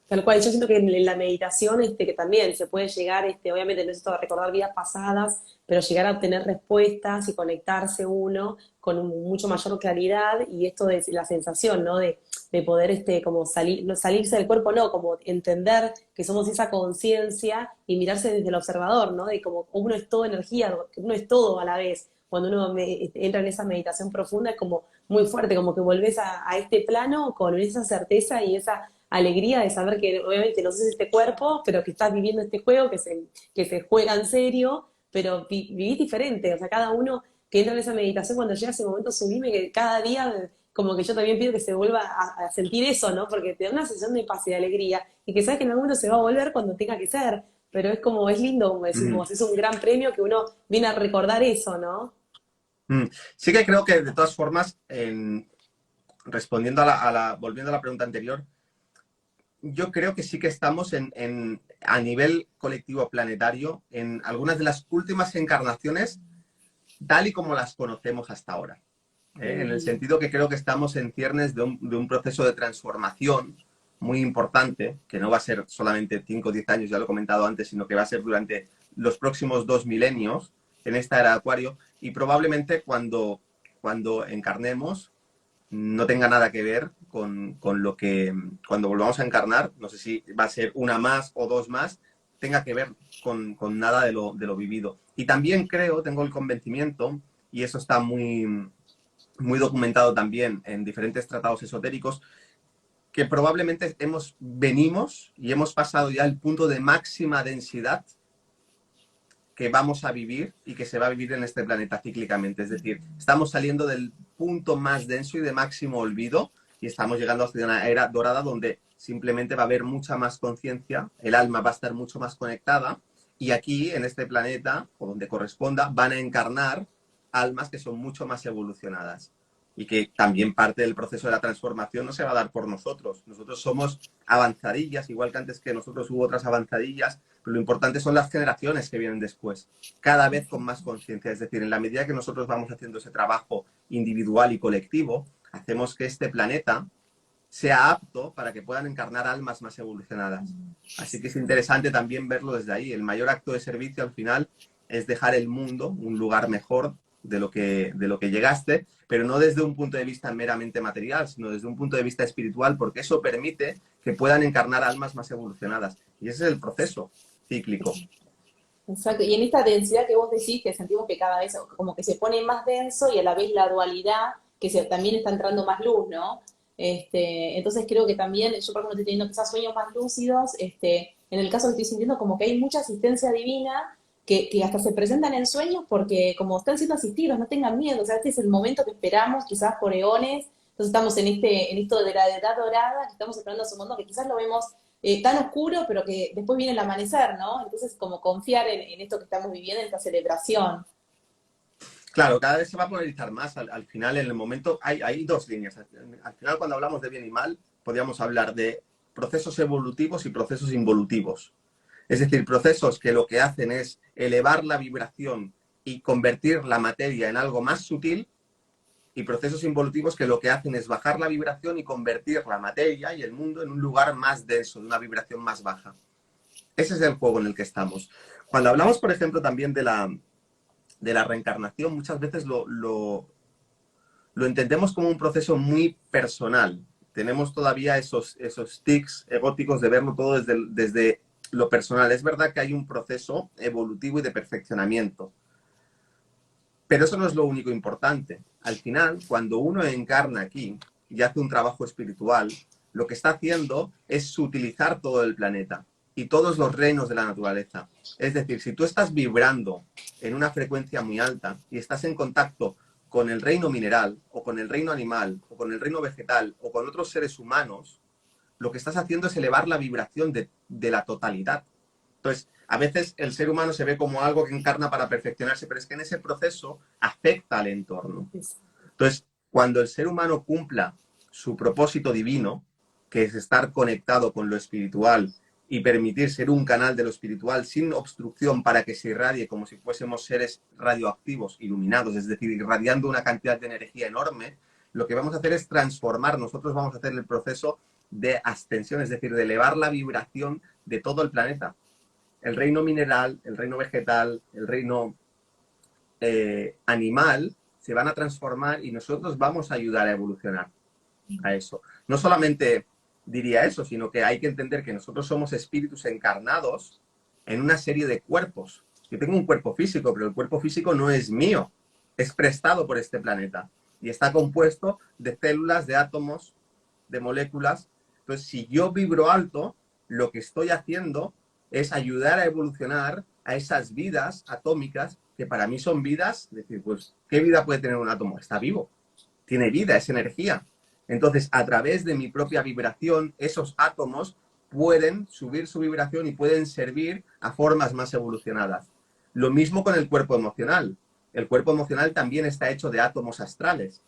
Tal cual, yo siento que en la meditación que también se puede llegar, obviamente no es esto de recordar vidas pasadas, pero llegar a obtener respuestas y conectarse uno con mucho mayor claridad y esto de la sensación, ¿no? De poder como salir, no, salirse del cuerpo, no, como entender que somos esa conciencia y mirarse desde el observador, ¿no? De como uno es todo energía, uno es todo a la vez. Cuando uno entra en esa meditación profunda es como muy fuerte, como que volvés a este plano con esa certeza y esa alegría de saber que obviamente no sos este cuerpo, pero que estás viviendo este juego que se juega en serio, pero vivís diferente. O sea, cada uno que entra en esa meditación cuando llega ese momento sublime, que cada día como que yo también pido que se vuelva a sentir eso, ¿no? Porque te da una sensación de paz y de alegría y que sabes que en algún momento se va a volver cuando tenga que ser. Pero es como, es lindo, como decís vos, es un gran premio que uno viene a recordar eso, ¿no? Sí que creo que de todas formas, respondiendo volviendo a la pregunta anterior, yo creo que sí que estamos a nivel colectivo planetario en algunas de las últimas encarnaciones tal y como las conocemos hasta ahora. En el sentido que creo que estamos en ciernes de un proceso de transformación muy importante, que no va a ser solamente 5 o 10 años, ya lo he comentado antes, sino que va a ser durante los próximos 2 milenios en esta era de Acuario y probablemente cuando encarnemos no tenga nada que ver con lo que cuando volvamos a encarnar, no sé si va a ser una más o dos más, tenga que ver con nada de lo vivido. Y también creo, tengo el convencimiento, y eso está muy documentado también en diferentes tratados esotéricos, que probablemente venimos y hemos pasado ya el punto de máxima densidad que vamos a vivir y que se va a vivir en este planeta cíclicamente. Es decir, estamos saliendo del punto más denso y de máximo olvido y estamos llegando hacia una era dorada donde simplemente va a haber mucha más conciencia, el alma va a estar mucho más conectada y aquí, en este planeta, o donde corresponda, van a encarnar almas que son mucho más evolucionadas. y que también parte del proceso de la transformación no se va a dar por nosotros. Nosotros somos avanzadillas, igual que antes que nosotros hubo otras avanzadillas, pero lo importante son las generaciones que vienen después, cada vez con más conciencia. Es decir, en la medida que nosotros vamos haciendo ese trabajo individual y colectivo, hacemos que este planeta sea apto para que puedan encarnar almas más evolucionadas. Así que es interesante también verlo desde ahí. El mayor acto de servicio al final es dejar el mundo un lugar mejor de lo que llegaste, pero no desde un punto de vista meramente material, sino desde un punto de vista espiritual, porque eso permite que puedan encarnar almas más evolucionadas. Y ese es el proceso cíclico. Exacto, y en esta densidad que vos decís, que sentimos que cada vez como que se pone más denso y a la vez la dualidad, que también está entrando más luz, ¿no? Entonces creo que también, yo por ejemplo estoy teniendo quizás sueños más lúcidos, en el caso que estoy sintiendo como que hay mucha asistencia divina que hasta se presentan en sueños porque como están siendo asistidos, no tengan miedo, o sea, este es el momento que esperamos quizás por eones, entonces estamos en esto de la edad dorada, que estamos esperando ese mundo que quizás lo vemos tan oscuro, pero que después viene el amanecer, ¿no? Entonces como confiar en esto que estamos viviendo, en esta celebración. Claro, cada vez se va a polarizar más. Al final, en el momento, hay dos líneas. Al final, cuando hablamos de bien y mal, podríamos hablar de procesos evolutivos y procesos involutivos. Es decir, procesos que lo que hacen es elevar la vibración y convertir la materia en algo más sutil, y procesos involutivos que lo que hacen es bajar la vibración y convertir la materia y el mundo en un lugar más denso, de una vibración más baja. Ese es el juego en el que estamos. Cuando hablamos, por ejemplo, también de la reencarnación, muchas veces lo entendemos como un proceso muy personal. Tenemos todavía esos tics egóticos de verlo todo desde lo personal. Es verdad que hay un proceso evolutivo y de perfeccionamiento, pero eso no es lo único importante. Al final, cuando uno encarna aquí y hace un trabajo espiritual, lo que está haciendo es sutilizar todo el planeta y todos los reinos de la naturaleza. Es decir, si tú estás vibrando en una frecuencia muy alta y estás en contacto con el reino mineral o con el reino animal o con el reino vegetal o con otros seres humanos, lo que estás haciendo es elevar la vibración de la totalidad. Entonces, a veces el ser humano se ve como algo que encarna para perfeccionarse, pero es que en ese proceso afecta al entorno. Entonces, cuando el ser humano cumpla su propósito divino, que es estar conectado con lo espiritual y permitir ser un canal de lo espiritual sin obstrucción para que se irradie como si fuésemos seres radioactivos, iluminados, es decir, irradiando una cantidad de energía enorme, lo que vamos a hacer es transformar, nosotros vamos a hacer el proceso de ascensión, es decir, de elevar la vibración de todo el planeta. El reino mineral, el reino vegetal, el reino animal se van a transformar y nosotros vamos a ayudar a evolucionar a eso. No solamente diría eso, sino que hay que entender que nosotros somos espíritus encarnados en una serie de cuerpos. Yo tengo un cuerpo físico, pero el cuerpo físico no es mío, es prestado por este planeta y está compuesto de células, de átomos, de moléculas. Entonces, si yo vibro alto, lo que estoy haciendo es ayudar a evolucionar a esas vidas atómicas que para mí son vidas, es decir, pues, ¿qué vida puede tener un átomo? Está vivo, tiene vida, es energía. Entonces, a través de mi propia vibración, esos átomos pueden subir su vibración y pueden servir a formas más evolucionadas. Lo mismo con el cuerpo emocional. El cuerpo emocional también está hecho de átomos astrales.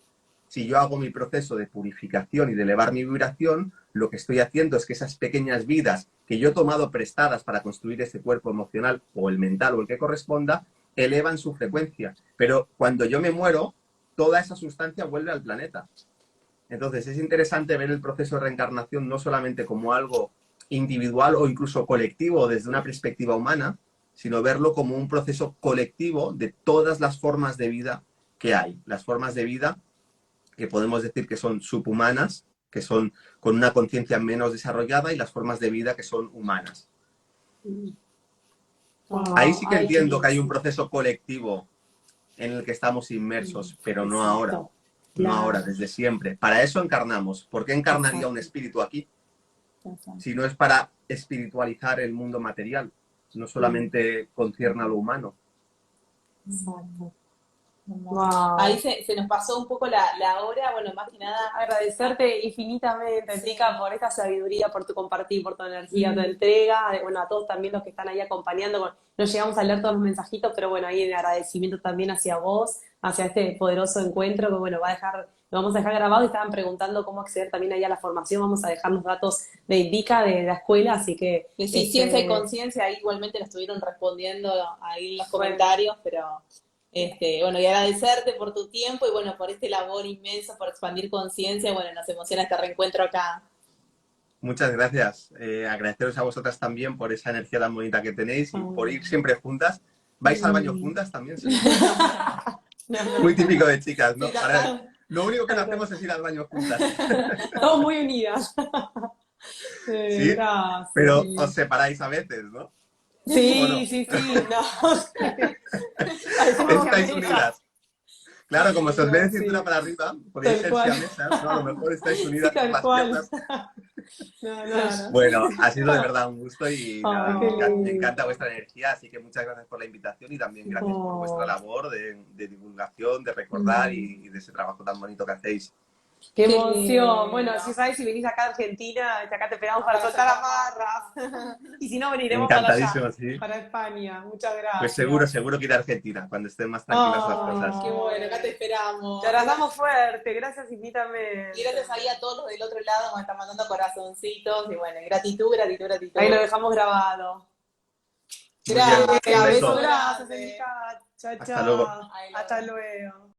Si yo hago mi proceso de purificación y de elevar mi vibración, lo que estoy haciendo es que esas pequeñas vidas que yo he tomado prestadas para construir ese cuerpo emocional o el mental o el que corresponda, elevan su frecuencia. Pero cuando yo me muero, toda esa sustancia vuelve al planeta. Entonces es interesante ver el proceso de reencarnación no solamente como algo individual o incluso colectivo desde una perspectiva humana, sino verlo como un proceso colectivo de todas las formas de vida que hay. Las formas de vida que podemos decir que son subhumanas, que son con una conciencia menos desarrollada, y las formas de vida que son humanas. Ahí sí que entiendo que hay un proceso colectivo en el que estamos inmersos, pero no ahora. No ahora, desde siempre. Para eso encarnamos. ¿Por qué encarnaría un espíritu aquí? Si no es para espiritualizar el mundo material, no solamente concierne a lo humano. Exacto. Wow. Ahí se nos pasó un poco la hora, bueno, más que nada Agradecerte infinitamente, Sí. Tika, por esta sabiduría, por tu compartir, por tu energía, tu entrega, bueno, a todos también los que están ahí acompañando. Bueno, no llegamos a leer todos los mensajitos, pero bueno, ahí en agradecimiento también hacia vos, hacia este poderoso encuentro que, bueno, va a dejar lo vamos a dejar grabado y estaban preguntando cómo acceder también ahí a la formación. Vamos a dejar los datos de Indica de la escuela, así que... Y sí, ciencia y conciencia, ahí igualmente lo estuvieron respondiendo ahí en los comentarios, pero bueno, y agradecerte por tu tiempo y bueno, por este labor inmenso, por expandir conciencia, bueno, nos emociona este reencuentro acá. Muchas gracias. Agradeceros a vosotras también por esa energía tan bonita que tenéis y por ir siempre juntas. ¿Vais al baño juntas también? Sí. Muy típico de chicas, ¿no? Sí, Ahora, lo único que no hacemos es ir al baño juntas. Estamos muy unidas. Sí, Gracias. pero os separáis a veces, ¿no? Sí, ¿O no? sí, no. Estáis unidas. Claro, como se os ve de cintura Sí. para arriba, podéis Tal ser cual. siamesas, ¿no? A lo mejor estáis unidas Sí, tal por las cual. piernas. No. Bueno, ha sido de verdad un gusto y nada, qué me lindo. encanta vuestra energía, así que muchas gracias por la invitación y también gracias por vuestra labor de divulgación, de recordar y de ese trabajo tan bonito que hacéis. Qué Qué emoción. lindo. Bueno, si sabes, si venís acá a Argentina, acá te esperamos para soltar amarras. Y si no, veniremos para Encantadísimo, allá, sí. para España. Muchas gracias. Pues seguro que ir a Argentina, cuando estén más tranquilas las cosas. Qué bueno, acá te esperamos. Te abrazamos fuerte. Gracias infinitamente. Y gracias ahí a todos los del otro lado que me están mandando corazoncitos y bueno, gratitud. Ahí lo dejamos grabado. Muy bien, un beso. Gracias, Erika. Chao, Hasta luego. Hasta luego.